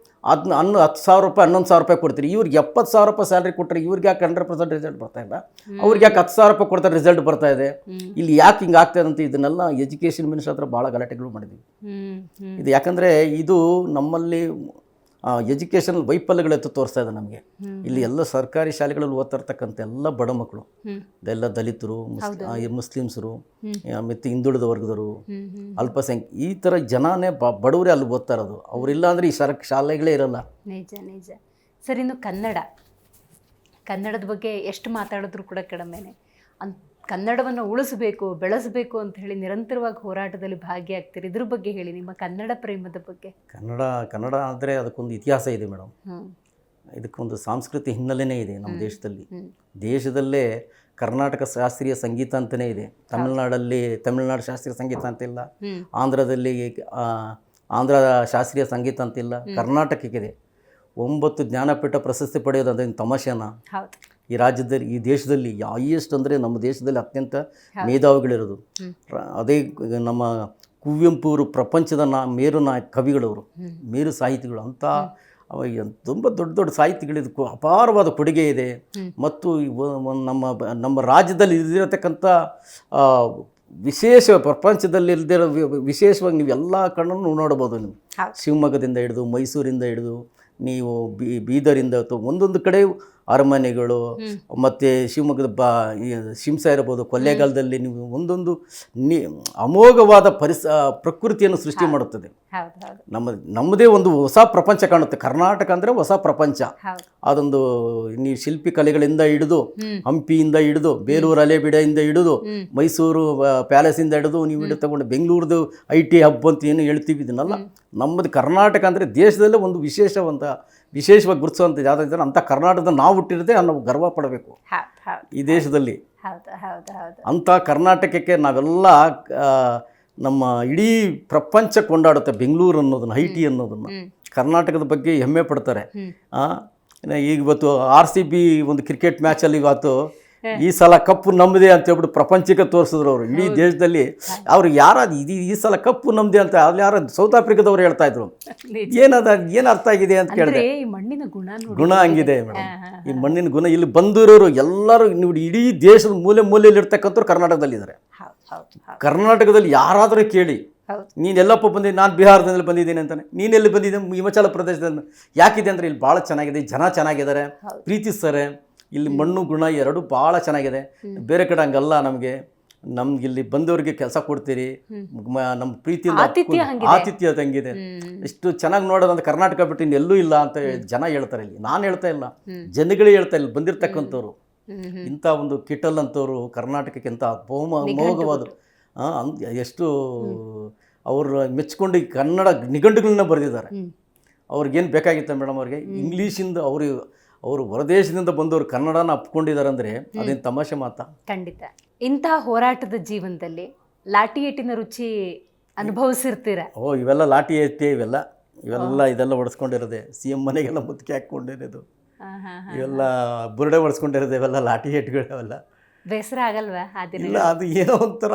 10,000 ರೂಪಾಯಿ 11,000 ರೂಪಾಯಿ ಕೊಡ್ತೀರಿ, ಇವ್ರಿಗೆ 70,000 ರೂಪಾಯಿ ಸ್ಯಾಲ್ರಿ ಕೊಟ್ಟರೆ ಇವ್ರಿಗೆ ಯಾಕೆ 100% ರಿಸಲ್ಟ್ ಬರ್ತಾ ಇಲ್ಲ? ಅವ್ರಿಗೆ ಯಾಕೆ 10,000 ರೂಪಾಯಿ ಕೊಡ್ತಾರೆ ರಿಸಲ್ಟ್ ಬರ್ತಾ ಇದೆ? ಇಲ್ಲಿ ಯಾಕೆ ಹಿಂಗೆ ಆಗ್ತಾ ಇದೆ ಅಂತ ಇದನ್ನೆಲ್ಲ ಎಜುಕೇಷನ್ ಮಿನಿಸ್ಟರ್ ಹತ್ರ ಭಾಳ ಗಲಾಟೆಗಳು ಮಾಡಿದ್ವಿ. ಇದು ಯಾಕಂದರೆ ಇದು ನಮ್ಮಲ್ಲಿ ಎಜುಕೇಷನ್ ವೈಫಲ್ಯಗಳೆತ್ತು ತೋರಿಸ್ತಾ ಇದೆ ನಮಗೆ. ಇಲ್ಲಿ ಎಲ್ಲ ಸರ್ಕಾರಿ ಶಾಲೆಗಳಲ್ಲಿ ಓದ್ತಾ ಇರ್ತಕ್ಕಂಥ ಎಲ್ಲ ಬಡ ಮಕ್ಕಳು, ಎಲ್ಲ ದಲಿತರು, ಮುಸ್ಲಿಮ್ಸರು, ಮತ್ತು ಹಿಂದುಳಿದ ವರ್ಗದವರು, ಅಲ್ಪಸಂಖ್ಯೆ, ಈ ಥರ ಜನನೇ ಬಡವರೇ ಅಲ್ಲಿ ಓದ್ತಾ ಇರೋದು. ಅವರಿಲ್ಲ ಅಂದರೆ ಈ ಶಾಲೆಗಳೇ ಇರಲ್ಲ. ನಿಜ ನಿಜ ಸರ್. ಇನ್ನು ಕನ್ನಡದ ಬಗ್ಗೆ ಎಷ್ಟು ಮಾತಾಡಿದ್ರು ಕೂಡ ಕಡಿಮೆನೆ. ಕನ್ನಡವನ್ನು ಉಳಿಸಬೇಕು, ಬೆಳೆಸಬೇಕು ಅಂತ ಹೇಳಿ ನಿರಂತರವಾಗಿ ಹೋರಾಟದಲ್ಲಿ ಭಾಗಿಯಾಗ್ತೀರಿ. ಇದ್ರ ಬಗ್ಗೆ ಹೇಳಿ, ನಿಮ್ಮ ಕನ್ನಡ ಪ್ರೇಮದ ಬಗ್ಗೆ. ಕನ್ನಡ ಅಂದರೆ ಅದಕ್ಕೊಂದು ಇತಿಹಾಸ ಇದೆ ಮೇಡಮ್, ಇದಕ್ಕೊಂದು ಸಾಂಸ್ಕೃತಿಕ ಹಿನ್ನೆಲೆನೇ ಇದೆ ನಮ್ಮ ದೇಶದಲ್ಲಿ. ದೇಶದಲ್ಲೇ ಕರ್ನಾಟಕ ಶಾಸ್ತ್ರೀಯ ಸಂಗೀತ ಅಂತಲೇ ಇದೆ. ತಮಿಳುನಾಡು ಶಾಸ್ತ್ರೀಯ ಸಂಗೀತ ಅಂತಿಲ್ಲ, ಆಂಧ್ರದಲ್ಲಿ ಆಂಧ್ರ ಶಾಸ್ತ್ರೀಯ ಸಂಗೀತ ಅಂತಿಲ್ಲ, ಕರ್ನಾಟಕಕ್ಕಿದೆ. 9 ಜ್ಞಾನಪೀಠ ಪ್ರಶಸ್ತಿ ಪಡೆಯೋದು ಅಂದರೆ ತಮಾಷೆನ? ಈ ರಾಜ್ಯದಲ್ಲಿ, ಈ ದೇಶದಲ್ಲಿ ಹೈಯೆಸ್ಟ್ ಅಂದರೆ ನಮ್ಮ ದೇಶದಲ್ಲಿ ಅತ್ಯಂತ ಮೇಧಾವಿಗಳಿರೋದು ಅದೇ ನಮ್ಮ ಕುವೆಂಪುರು. ಪ್ರಪಂಚದ ಮೇರು ಕವಿಗಳವರು, ಮೇರು ಸಾಹಿತಿಗಳು ಅಂತ ತುಂಬ ದೊಡ್ಡ ದೊಡ್ಡ ಸಾಹಿತಿಗಳಿದು ಅಪಾರವಾದ ಕೊಡುಗೆ ಇದೆ. ಮತ್ತು ನಮ್ಮ ರಾಜ್ಯದಲ್ಲಿ ಇರತಕ್ಕಂಥ ವಿಶೇಷ, ಪ್ರಪಂಚದಲ್ಲಿ ಇಲ್ದಿರೋ ವಿಶೇಷವಾಗಿ ನೀವು ಎಲ್ಲ ಕಣ್ಣನ್ನು ನೋಡ್ಬೋದು. ನೀವು ಶಿವಮೊಗ್ಗದಿಂದ ಹಿಡಿದು ಮೈಸೂರಿಂದ ಹಿಡಿದು ನೀವು ಬೀದರಿಂದ ಒಂದೊಂದು ಕಡೆ ಅರಮನೆಗಳು, ಮತ್ತು ಶಿವಮೊಗ್ಗದ ಶಿಂಸ ಇರ್ಬೋದು, ಕೊಳ್ಳೇಗಾಲದಲ್ಲಿ ನೀವು ಒಂದೊಂದು ಅಮೋಘವಾದ ಪ್ರಕೃತಿಯನ್ನು ಸೃಷ್ಟಿ ಮಾಡುತ್ತದೆ. ನಮ್ಮದೇ ಒಂದು ಹೊಸ ಪ್ರಪಂಚ ಕಾಣುತ್ತೆ. ಕರ್ನಾಟಕ ಅಂದರೆ ಹೊಸ ಪ್ರಪಂಚ. ಅದೊಂದು ನೀವು ಶಿಲ್ಪಿ ಕಲೆಗಳಿಂದ ಹಿಡಿದು, ಹಂಪಿಯಿಂದ ಹಿಡಿದು, ಬೇಲೂರು ಹಳೆಬೀಡಿಂದ ಹಿಡಿದು, ಮೈಸೂರು ಪ್ಯಾಲೇಸಿಂದ ಹಿಡಿದು, ನೀವು ತಗೊಂಡು ಬೆಂಗಳೂರದು IT ಹಬ್ ಅಂತ ಏನು ಹೇಳ್ತೀವಿ, ಇದನ್ನೆಲ್ಲ ನಮ್ಮದು ಕರ್ನಾಟಕ ಅಂದರೆ ದೇಶದಲ್ಲೇ ಒಂದು ವಿಶೇಷವಾಗಿ ಗುರುತಿಸುವಂಥ ಯಾವುದಾದ್ರೆ ಅಂಥ ಕರ್ನಾಟಕದ ನಾವು ಹುಟ್ಟಿರದೆ ನಾವು ಗರ್ವ ಪಡಬೇಕು ಈ ದೇಶದಲ್ಲಿ. ಅಂಥ ಕರ್ನಾಟಕಕ್ಕೆ ನಾವೆಲ್ಲ ನಮ್ಮ ಇಡೀ ಪ್ರಪಂಚ ಕೊಂಡಾಡುತ್ತೆ ಬೆಂಗಳೂರು ಅನ್ನೋದನ್ನು, IT ಅನ್ನೋದನ್ನು. ಕರ್ನಾಟಕದ ಬಗ್ಗೆ ಹೆಮ್ಮೆ ಪಡ್ತಾರೆ. ಈಗ ಇವತ್ತು RCB ಒಂದು ಕ್ರಿಕೆಟ್ ಮ್ಯಾಚಲ್ಲಿ ಇವತ್ತು ಈ ಸಲ ಕಪ್ಪು ನಮ್ಮದೇ ಅಂತ ಹೇಳ್ಬಿಟ್ಟು ಪ್ರಪಂಚಕ್ಕೆ ತೋರಿಸಿದ್ರು ಅವರು. ಇಡೀ ದೇಶದಲ್ಲಿ ಅವ್ರು ಈ ಸಲ ಕಪ್ಪು ನಮ್ಮದೇ ಅಂತ ಅಲ್ಲಿ ಯಾರು ಸೌತ್ ಆಫ್ರಿಕಾದವ್ರು ಹೇಳ್ತಾ ಇದ್ರು. ಏನು ಅರ್ಥ ಆಗಿದೆ ಅಂತ ಕೇಳಿದ್ರೆ, ಗುಣ ಹಂಗಿದೆ ಮೇಡಮ್. ಈ ಮಣ್ಣಿನ ಗುಣ ಇಲ್ಲಿ ಬಂದಿರೋರು ಎಲ್ಲರೂ ನೋಡಿ, ಇಡೀ ದೇಶದ ಮೂಲೆಯಲ್ಲಿ ಇರ್ತಕ್ಕಂಥವ್ರು ಕರ್ನಾಟಕದಲ್ಲಿದ್ದಾರೆ. ಕರ್ನಾಟಕದಲ್ಲಿ ಯಾರಾದರೂ ಕೇಳಿ, ನೀನೆಲ್ಲಪ್ಪ ಬಂದಿದ್ದೆ? ನಾನು ಬಿಹಾರದಲ್ಲಿ ಬಂದಿದ್ದೀನಿ ಅಂತಾನೆ. ನೀನೆಲ್ಲಿ ಬಂದಿದ್ದೆ? ಹಿಮಾಚಲ ಪ್ರದೇಶದಲ್ಲಿ. ಯಾಕಿದೆ ಅಂದರೆ ಇಲ್ಲಿ ಭಾಳ ಚೆನ್ನಾಗಿದೆ, ಜನ ಚೆನ್ನಾಗಿದ್ದಾರೆ, ಪ್ರೀತಿಸ್ತಾರೆ. ಇಲ್ಲಿ ಮಣ್ಣು ಗುಣ ಎರಡು ಭಾಳ ಚೆನ್ನಾಗಿದೆ. ಬೇರೆ ಕಡೆ ಹಂಗಲ್ಲ. ನಮ್ಗೆ ಇಲ್ಲಿ ಬಂದವ್ರಿಗೆ ಕೆಲಸ ಕೊಡ್ತೀರಿ, ನಮ್ಮ ಪ್ರೀತಿಯಿಂದ ಆತಿಥ್ಯ ಹಂಗಿದೆ. ಇಷ್ಟು ಚೆನ್ನಾಗಿ ನೋಡೋದಂತ ಕರ್ನಾಟಕ ಬಿಟ್ಟು ಇನ್ನೆಲ್ಲೂ ಇಲ್ಲ ಅಂತ ಜನ ಹೇಳ್ತಾರೆ. ಇಲ್ಲಿ ನಾನು ಹೇಳ್ತಾ ಇಲ್ಲ, ಜನಗಳೇ ಹೇಳ್ತಾ ಇಲ್ಲ, ಬಂದಿರತಕ್ಕಂಥವ್ರು. ಇಂಥ ಒಂದು ಕಿಟಲ್ ಅಂತವ್ರು ಕರ್ನಾಟಕಕ್ಕೆ ಅಂತ ಅಮೋಘವಾದ ಎಷ್ಟು ಅವರು ಮೆಚ್ಕೊಂಡು ಕನ್ನಡ ನಿಘಂಟುಗಳನ್ನ ಬರೆದಿದ್ದಾರೆ. ಅವ್ರಿಗೇನು ಬೇಕಾಗಿತ್ತ ಮೇಡಮ್? ಅವ್ರಿಗೆ ಇಂಗ್ಲೀಷಿಂದ ಅವರು ಹೊರದೇಶದಿಂದ ಬಂದವರು ಕನ್ನಡನ ಅಪ್ಕೊಂಡಿದ್ದಾರೆ ಅಂದರೆ ಅದೇನು ತಮಾಷೆ ಮಾತಾ? ಖಂಡಿತ. ಇಂಥ ಹೋರಾಟದ ಜೀವನದಲ್ಲಿ ಲಾಠಿ ಏಟಿನ ರುಚಿ ಅನುಭವಿಸಿರ್ತೀರ? ಇವೆಲ್ಲ ಲಾಠಿ ಏಟಿ, ಇದೆಲ್ಲ ಹೊಡೆಸ್ಕೊಂಡಿರೋದೆ. CM ಮನೆಗೆಲ್ಲ ಮುತ್ತಿಗೆ ಹಾಕ್ಕೊಂಡಿರೋದು, ಇವೆಲ್ಲ ಬುರುಡೆ ಹೊಡೆಸ್ಕೊಂಡಿರೋದು, ಇವೆಲ್ಲ ಲಾಠಿ ಏಟುಗಳು. ಅವೆಲ್ಲ ಬೇಸರ ಆಗಲ್ವಾ? ಇಲ್ಲ, ಅದು ಏನೋ ಒಂಥರ,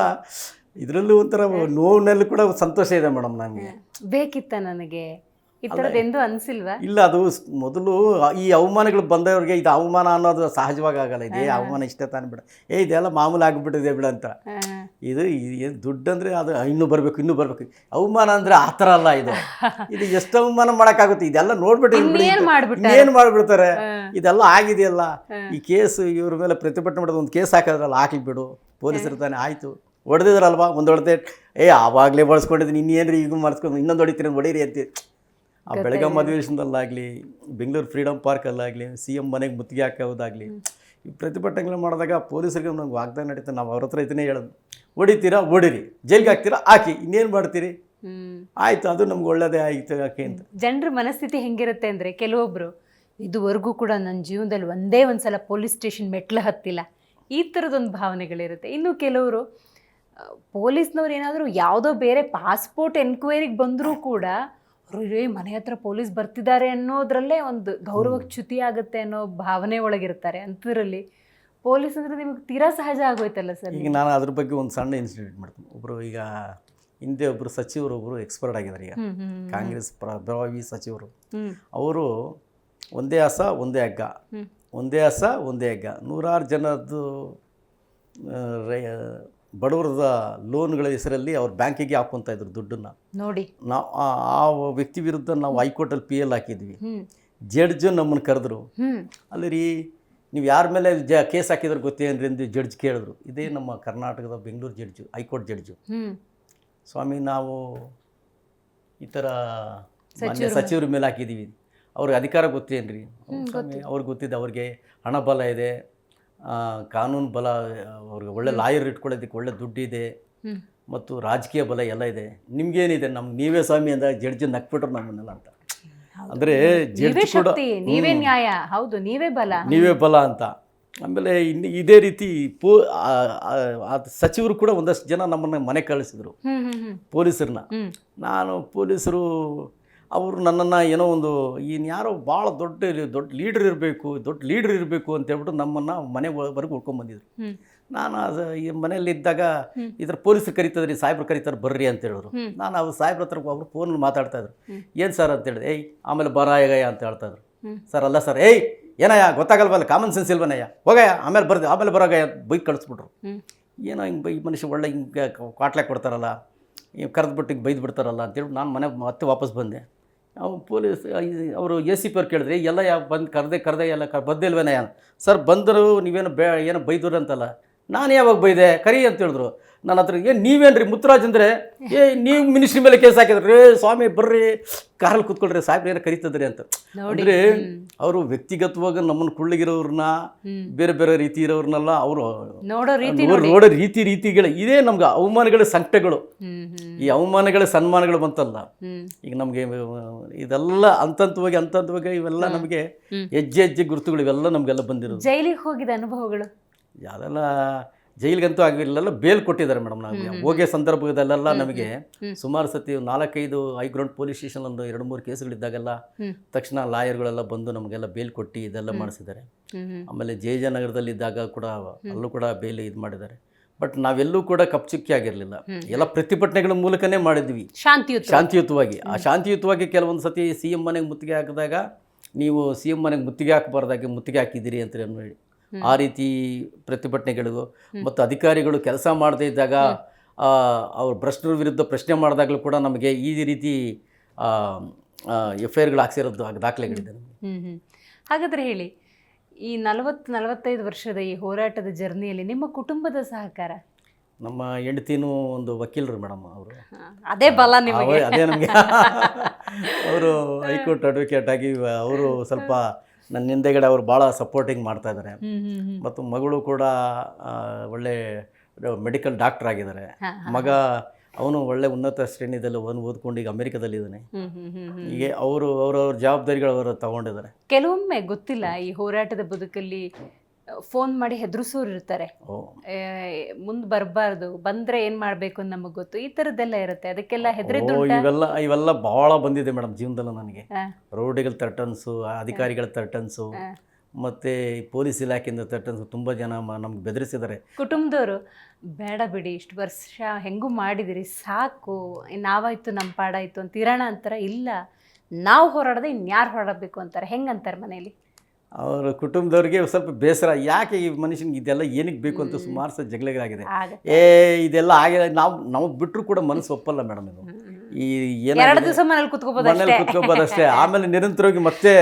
ಇದರಲ್ಲೂ ಒಂಥರ ನೋವಿನಲ್ಲಿ ಕೂಡ ಸಂತೋಷ ಇದೆ ಮೇಡಮ್. ನನಗೆ ಬೇಕಿತ್ತ ನನಗೆ ಈ ಥರದ್ದೆಂದು ಅನಿಸಿಲ್ವಾ? ಇಲ್ಲ, ಅದು ಮೊದಲು ಈ ಅವಮಾನಗಳು ಬಂದವ್ರಿಗೆ ಇದು ಅವಮಾನ ಅನ್ನೋದು ಸಹಜವಾಗಿ ಆಗಲ್ಲ. ಇದೇ ಅವಮಾನ ಇಷ್ಟೇ ತಾನು ಬಿಡ, ಇದೆಲ್ಲ ಮಾಮೂಲು ಆಗಿಬಿಟ್ಟಿದೆ ಬಿಡ ಅಂತ. ಇದು ದುಡ್ಡು ಅಂದರೆ ಅದು ಇನ್ನೂ ಬರಬೇಕು. ಅವಮಾನ ಅಂದರೆ ಆ ಥರ ಅಲ್ಲ. ಇದು ಎಷ್ಟು ಅವಮಾನ ಮಾಡೋಕ್ಕಾಗುತ್ತೆ? ಇದೆಲ್ಲ ನೋಡ್ಬಿಟ್ಟು ಏನು ಮಾಡಿಬಿಡ್ತಾರೆ. ಇದೆಲ್ಲ ಆಗಿದೆಯಲ್ಲ, ಈ ಕೇಸು ಇವ್ರ ಮೇಲೆ ಪ್ರತಿಭಟನೆ ಮಾಡೋದು, ಒಂದು ಕೇಸ್ ಹಾಕೋದ್ರಲ್ಲ, ಹಾಕ್ಲಿ ಬಿಡು, ಪೊಲೀಸರು ತಾನೆ, ಆಯಿತು ಹೊಡೆದಿದ್ರಲ್ವಾ, ಒಂದು ಹೊಡೆದೆ, ಆವಾಗಲೇ ಬಳಸ್ಕೊಂಡಿದ್ದೀನಿ, ಇನ್ನೇನ್ರಿ ಈಗ ಮಾಡಿಸ್ಕೊಂಡು ಇನ್ನೊಂದು ಹೊಡಿತೀರಿ, ಹೊಡೀರಿ ಅಂತ. ಆ ಬೆಳಗಾಂ ಅಧಿವೇಶನದಲ್ಲಾಗಲಿ, ಬೆಂಗಳೂರು ಫ್ರೀಡಮ್ ಪಾರ್ಕಲ್ಲಾಗಲಿ, CM ಮನೆಗೆ ಮುತ್ತಿಗೆ ಹಾಕೋದಾಗಲಿ, ಈ ಪ್ರತಿಭಟನೆಗಳು ಮಾಡಿದಾಗ ಪೊಲೀಸರಿಗೆ ನಮ್ಗೆ ವಾಗ್ದಾನ ನಡೀತಾ. ನಾವು ಅವ್ರ ಹತ್ರ ಇದನ್ನೇ ಹೇಳೋದು, ಹೊಡಿತೀರಾ ಹೊಡಿರಿ, ಜೈಲಿಗೆ ಹಾಕ್ತೀರಾ ಹಾಕಿ, ಇನ್ನೇನು ಮಾಡ್ತೀರಿ, ಹ್ಮ್ ಆಯಿತು ಅದು ನಮ್ಗೆ ಒಳ್ಳೇದೇ ಆಯಿತು ಯಾಕೆ ಅಂತ. ಜನರ ಮನಸ್ಥಿತಿ ಹೆಂಗಿರುತ್ತೆ ಅಂದರೆ ಕೆಲವೊಬ್ಬರು ಇದುವರೆಗೂ ಕೂಡ ನನ್ನ ಜೀವನದಲ್ಲಿ ಒಂದೇ ಒಂದ್ಸಲ ಪೊಲೀಸ್ ಸ್ಟೇಷನ್ ಮೆಟ್ಲು ಹತ್ತಿಲ್ಲ, ಈ ಥರದೊಂದು ಭಾವನೆಗಳಿರುತ್ತೆ. ಇನ್ನು ಕೆಲವರು ಪೊಲೀಸ್ನವ್ರು ಏನಾದರೂ ಯಾವುದೋ ಬೇರೆ ಪಾಸ್ಪೋರ್ಟ್ ಎನ್ಕ್ವೈರಿಗೆ ಬಂದರೂ ಕೂಡ ಅವ್ರು ಮನೆ ಹತ್ರ ಪೊಲೀಸ್ ಬರ್ತಿದ್ದಾರೆ ಅನ್ನೋದ್ರಲ್ಲೇ ಒಂದು ಗೌರವಕ್ಕೆ ಚ್ಯುತಿ ಆಗುತ್ತೆ ಅನ್ನೋ ಭಾವನೆ ಒಳಗಿರ್ತಾರೆ. ಅಂಥದ್ರಲ್ಲಿ ಪೊಲೀಸ್ ಅಂದರೆ ನಿಮಗೆ ತೀರಾ ಸಹಜ ಆಗೋಯ್ತಲ್ಲ ಸರ್? ಈಗ ನಾನು ಅದ್ರ ಬಗ್ಗೆ ಒಂದು ಸಣ್ಣ ಇನ್ಸಿಡೆಂಟ್ ಮಾಡ್ತೀನಿ. ಒಬ್ಬರು ಈಗ ಹಿಂದೆ ಒಬ್ಬರು ಸಚಿವರು ಒಬ್ಬರು ಎಕ್ಸ್ಪರ್ಟ್ ಆಗಿದ್ದಾರೆ, ಈಗ ಕಾಂಗ್ರೆಸ್ ಪ್ರಭಾವಿ ಸಚಿವರು. ಅವರು ಒಂದೇ ಹಸ ಒಂದೇ ಹಗ್ಗ, ಒಂದೇ ಹಸ ಒಂದೇ ಹಗ್ಗ, ನೂರಾರು ಜನದ್ದು ಬಡವರದ ಲೋನ್ಗಳ ಹೆಸರಲ್ಲಿ ಅವ್ರ ಬ್ಯಾಂಕಿಗೆ ಹಾಕ್ಕೊತಾ ಇದ್ರು ದುಡ್ಡನ್ನು. ನೋಡಿ, ನಾವು ಆ ವ್ಯಕ್ತಿ ವಿರುದ್ಧ ನಾವು ಹೈಕೋರ್ಟಲ್ಲಿ PL ಹಾಕಿದ್ವಿ. ಜಡ್ಜು ನಮ್ಮನ್ನು ಕರೆದ್ರು. ಅಲ್ಲಿ ರೀ ನೀವು ಯಾರ ಮೇಲೆ ಕೇಸ್ ಹಾಕಿದ್ರೆ ಗೊತ್ತೇನ್ರಿ ಎಂದು ಜಡ್ಜ್ ಕೇಳಿದ್ರು. ಇದೇ ನಮ್ಮ ಕರ್ನಾಟಕದ ಬೆಂಗಳೂರು ಜಡ್ಜು, ಹೈಕೋರ್ಟ್ ಜಡ್ಜು. ಸ್ವಾಮಿ ನಾವು ಈ ಥರ ಸಚಿವರ ಮೇಲೆ ಹಾಕಿದ್ದೀವಿ, ಅವ್ರಿಗೆ ಅಧಿಕಾರ ಗೊತ್ತೇನ್ರಿ? ಸ್ವಾಮಿ ಅವ್ರಿಗೆ ಗೊತ್ತಿದೆ, ಅವ್ರಿಗೆ ಹಣ ಬಲ ಇದೆ, ಕಾನೂನು ಬಲ, ಅವ್ರಿಗೆ ಒಳ್ಳೆ ಲಾಯರ್ ಇಟ್ಕೊಳ್ಳೋದಕ್ಕೆ ಒಳ್ಳೆ ದುಡ್ಡಿದೆ ಮತ್ತು ರಾಜಕೀಯ ಬಲ ಎಲ್ಲ ಇದೆ, ನಿಮ್ಗೇನಿದೆ, ನಮ್ಗೆ ನೀವೇ ಸ್ವಾಮಿ ಅಂದಾಗ ಜಡ್ಜ್ ನಕ್ಬಿಟ್ರು ನಮ್ಮನ್ನೆಲ್ಲ ಅಂತ. ಅಂದರೆ ಜಡ್ಜ್ ಕೂಡ ನೀವೇ ನ್ಯಾಯ, ಹೌದು ನೀವೇ ಬಲ, ನೀವೇ ಬಲ ಅಂತ. ಆಮೇಲೆ ಇನ್ನು ಇದೇ ರೀತಿ ಸಚಿವರು ಕೂಡ ಒಂದಷ್ಟು ಜನ ನಮ್ಮನ್ನು ಮನೆ ಕಳಿಸಿದ್ರು, ಪೊಲೀಸರನ್ನ. ನಾನು ಪೊಲೀಸರು ಅವರು ನನ್ನನ್ನು ಏನೋ ಒಂದು ಯಾರೋ ಭಾಳ ದೊಡ್ಡ ಲೀಡ್ರ್ ಇರಬೇಕು ಅಂತ ಹೇಳ್ಬಿಟ್ಟು ನಮ್ಮನ್ನು ಮನೆವರೆಗೂ ಉಳ್ಕೊಂಬಂದಿದ್ರು. ನಾನು ಈ ಮನೆಯಲ್ಲಿದ್ದಾಗ ಇದ್ರ ಪೊಲೀಸರು ಕರೀತದ್ರಿ, ಸಾಹೇಬ್ರು ಕರೀತಾರೆ ಬರ್ರಿ ಅಂತ ಹೇಳಿದ್ರು. ನಾನು ಅವ್ರು ಸಾಹೇಬ್ರ ಹತ್ರ ಒಬ್ರು ಫೋನಲ್ಲಿ ಮಾತಾಡ್ತಾಯಿದ್ರು. ಏನು ಸರ್ ಅಂತ ಹೇಳಿದೆ. ಅಂತ ಹೇಳ್ತಾಯಿದ್ರು. ಸರ್ ಅಲ್ಲ ಸರ್, ಏನಯ್ಯ ಗೊತ್ತಾಗಲ್ವಲ್ಲ, ಕಾಮನ್ ಸೆನ್ಸ್ ಇಲ್ವನಯ್ಯ, ಹೋಗಯ್ಯ ಆಮೇಲೆ ಬರೋಗಯ್ಯ ಬೈಕ್ ಕಳಿಸ್ಬಿಟ್ರು. ಏನೋ ಹಿಂಗೆ ಈ ಮನುಷ್ಯ ಒಳ್ಳೆ ಹಿಂಗೆ ಕಾಟ್ಲಾಕ್ ಕೊಡ್ತಾರಲ್ಲ, ಕರೆದ್ಬಿಟ್ಟು ಹಿಂಗೆ ಬೈದು ಬಿಡ್ತಾರಲ್ಲ ಅಂತೇಳಿ ನಾನು ಮತ್ತೆ ವಾಪಸ್ ಬಂದೆ. ಅವ್ರು ಪೊಲೀಸ್ ಅವರು ACP ಅವ್ರು ಕೇಳಿದ್ರೆ ಎಲ್ಲ ಕರೆದೆ ಎಲ್ಲ ಬಂದೇ ಇಲ್ವೇನಯ್ಯ? ಸರ್ ಬಂದರು, ನೀವೇನು ಏನೋ ಬೈದ್ರು ಅಂತಲ್ಲ. ನಾನು ಯಾವಾಗ ಬೈದೆ ಕರಿ ಅಂತ ಹೇಳಿದ್ರು. ನನ್ನ ಹತ್ರ ನೀವೇನ್ರಿ ಮುತ್ತುರಾಜ್ ಅಂದರೆ ನೀವು ಮಿನಿಸ್ಟ್ರಿ ಮೇಲೆ ಕೇಸ್ ಹಾಕಿದ್ರಿ, ಸ್ವಾಮಿ ಬರ್ರಿ ಕಾರಲ್ಲಿ ಕೂತ್ಕೊಳ್ರಿ, ಸಾಹೇಬ್ರು ಏನೋ ಕರೀತದ್ರಿ ಅಂತ. ಅಂದರೆ ಅವರು ವ್ಯಕ್ತಿಗತವಾಗಿ ನಮ್ಮನ್ನು ಕುಳ್ಳಿಗಿರೋರನ್ನ, ಬೇರೆ ಬೇರೆ ರೀತಿ ಇರೋರ್ನೆಲ್ಲ ಅವರು ನೋಡೋ ರೀತಿಗಳು ಇದೇ ನಮ್ಗೆ ಅವಮಾನಗಳ ಸಂಕಟಗಳು. ಈ ಅವಮಾನಗಳ ಸನ್ಮಾನಗಳು ಬಂತಲ್ಲ, ಈಗ ನಮಗೆ ಇದೆಲ್ಲ ಹಂತವಾಗಿ ಇವೆಲ್ಲ ನಮಗೆ ಹೆಜ್ಜೆ ಗುರುತುಗಳು ಇವೆಲ್ಲ ನಮಗೆಲ್ಲ ಬಂದಿರೋದು. ಜೈಲಿಗೆ ಹೋಗಿದ ಅನುಭವಗಳು ಯಾವೆಲ್ಲ ಜೈಲಿಗಂತೂ ಆಗಿರಲಿಲ್ಲ, ಬೇಲ್ ಕೊಟ್ಟಿದ್ದಾರೆ ಮೇಡಮ್. ನಾವು ಹೋಗೋ ಸಂದರ್ಭದಲ್ಲೆಲ್ಲ ನಮಗೆ ಸುಮಾರು ಸತಿ 4-5 ಹೈಗ್ರೌಂಡ್ ಪೊಲೀಸ್ ಸ್ಟೇಷನ್ ಒಂದು 2-3 ಕೇಸುಗಳಿದ್ದಾಗೆಲ್ಲ ತಕ್ಷಣ ಲಾಯರ್ಗಳೆಲ್ಲ ಬಂದು ನಮಗೆಲ್ಲ ಬೇಲ್ ಕೊಟ್ಟು ಇದೆಲ್ಲ ಮಾಡಿಸಿದ್ದಾರೆ. ಆಮೇಲೆ ಜಯನಗರದಲ್ಲಿದ್ದಾಗ ಕೂಡ ಅಲ್ಲೂ ಕೂಡ ಬೇಲ್ ಇದು ಮಾಡಿದ್ದಾರೆ. ಬಟ್ ನಾವೆಲ್ಲೂ ಕೂಡ ಕಪ್ಚುಕ್ಕಿ ಆಗಿರಲಿಲ್ಲ, ಎಲ್ಲ ಪ್ರತಿಭಟನೆಗಳ ಮೂಲಕನೇ ಮಾಡಿದ್ವಿ ಶಾಂತಿಯುತವಾಗಿ. ಆ ಶಾಂತಿಯುತವಾಗಿ ಕೆಲವೊಂದು ಸತಿ CM ಮನೆಗೆ ಮುತ್ತಿಗೆ ಹಾಕಿದಾಗ ನೀವು CM ಮನೆಗೆ ಮುತ್ತಿಗೆ ಹಾಕಬಾರ್ದಾಗೆ ಮುತ್ತಿಗೆ ಹಾಕಿದ್ದೀರಿ ಅಂತ ಹೇಳಿ ಆ ರೀತಿ ಪ್ರತಿಭಟನೆಗಳಿಗೂ ಮತ್ತು ಅಧಿಕಾರಿಗಳು ಕೆಲಸ ಮಾಡದೇ ಇದ್ದಾಗ ಅವ್ರ ಭ್ರಷ್ಟರ ವಿರುದ್ಧ ಪ್ರಶ್ನೆ ಮಾಡಿದಾಗಲೂ ಕೂಡ ನಮಗೆ ಈ ರೀತಿ FIRಗಳು ಹಾಕ್ಸಿರೋದು ದಾಖಲೆಗಳಿದೆ. ಹಾಗಾದರೆ ಹೇಳಿ, ಈ 40-45 ವರ್ಷದ ಈ ಹೋರಾಟದ ಜರ್ನಿಯಲ್ಲಿ ನಿಮ್ಮ ಕುಟುಂಬದ ಸಹಕಾರ? ನಮ್ಮ ಹೆಂಡತಿನೂ ಒಂದು ವಕೀಲರು ಮೇಡಮ್, ಅವರು ಅದೇ ಬಲ ನಿಮಗೆ. ಅದೇ ನಮಗೆ ಅವರು ಹೈಕೋರ್ಟ್ ಅಡ್ವೊಕೇಟ್ ಆಗಿ ಅವರು ಸ್ವಲ್ಪ ನನ್ನ ಹಿಂದೆಗಡೆ ಅವರು ಭಾಳ ಸಪೋರ್ಟಿಂಗ್ ಮಾಡ್ತಾ ಇದ್ದಾರೆ. ಮತ್ತು ಮಗಳು ಕೂಡ ಒಳ್ಳೆ ಮೆಡಿಕಲ್ ಡಾಕ್ಟರ್ ಆಗಿದ್ದಾರೆ. ಮಗ ಅವನು ಒಳ್ಳೆ ಉನ್ನತ ಶ್ರೇಣಿಯಲ್ಲಿ ಓದ್ಕೊಂಡು ಈಗ ಅಮೆರಿಕದಲ್ಲಿದ್ದಾನೆ. ಹೀಗೆ ಅವ್ರವ್ರ ಜವಾಬ್ದಾರಿಗಳು ಅವರು ತಗೊಂಡಿದ್ದಾರೆ. ಕೆಲವೊಮ್ಮೆ ಗೊತ್ತಿಲ್ಲ, ಈ ಹೋರಾಟದ ಬದುಕಲ್ಲಿ ಫೋನ್ ಮಾಡಿ ಹೆದರಿಸೋರು ಇರ್ತಾರೆ, ಮುಂದೆ ಬರಬಾರ್ದು, ಬಂದರೆ ಏನು ಮಾಡಬೇಕು ಅಂತ ನಮಗೆ ಗೊತ್ತು, ಈ ಥರದ್ದೆಲ್ಲ ಇರುತ್ತೆ. ಅದಕ್ಕೆಲ್ಲ ಹೆದರಿದ್ದು ಇವೆಲ್ಲ ಭಾಳ ಬಂದಿದೆ ಮೇಡಮ್ ಜೀವನದಲ್ಲಿ ನನಗೆ. ರೋಡಿಗಳ ಥ್ರೆಟನ್ಸು, ಅಧಿಕಾರಿಗಳ ಥ್ರೆಟನ್ಸು, ಮತ್ತು ಪೊಲೀಸ್ ಇಲಾಖೆಯಿಂದ ಥ್ರೆಟನ್ಸು, ತುಂಬ ಜನ ನಮ್ಗೆ ಬೆದರಿಸಿದ್ದಾರೆ. ಕುಟುಂಬದವರು ಬೇಡ ಬಿಡಿ, ಇಷ್ಟು ವರ್ಷ ಹೆಂಗೂ ಮಾಡಿದಿರಿ, ಸಾಕು, ನಾವಾಯ್ತು ನಮ್ಮ ಪಾಡಾಯಿತು ಅಂತ ಇರೋಣ ಅಂತಾರೆ. ಇಲ್ಲ, ನಾವು ಹೋರಾಡದೆ ಇನ್ಯಾರು ಹೋರಾಡಬೇಕು ಅಂತಾರೆ. ಹೆಂಗಂತಾರೆ ಮನೇಲಿ? ಅವ್ರ ಕುಟುಂಬದವ್ರಿಗೆ ಸ್ವಲ್ಪ ಬೇಸರ, ಯಾಕೆ ಈ ಮನುಷ್ಯನಿಗೆ ಇದೆಲ್ಲ ಏನಕ್ಕೆ ಬೇಕು ಅಂತ ಸುಮಾರು ಸಹ ಜಗಳಾಗಿದೆ. ಇದೆಲ್ಲ ಆಗಿದೆ, ನಾವು ಬಿಟ್ಟರು ಕೂಡ ಮನಸ್ಸು ಒಪ್ಪಲ್ಲ ಮೇಡಮ್. ಇದು ಈ ಮನೇಲಿ ಕುತ್ಕೋಬೋದಷ್ಟೇ. ಆಮೇಲೆ ನಿರಂತರವಾಗಿ ಮತ್ತೆ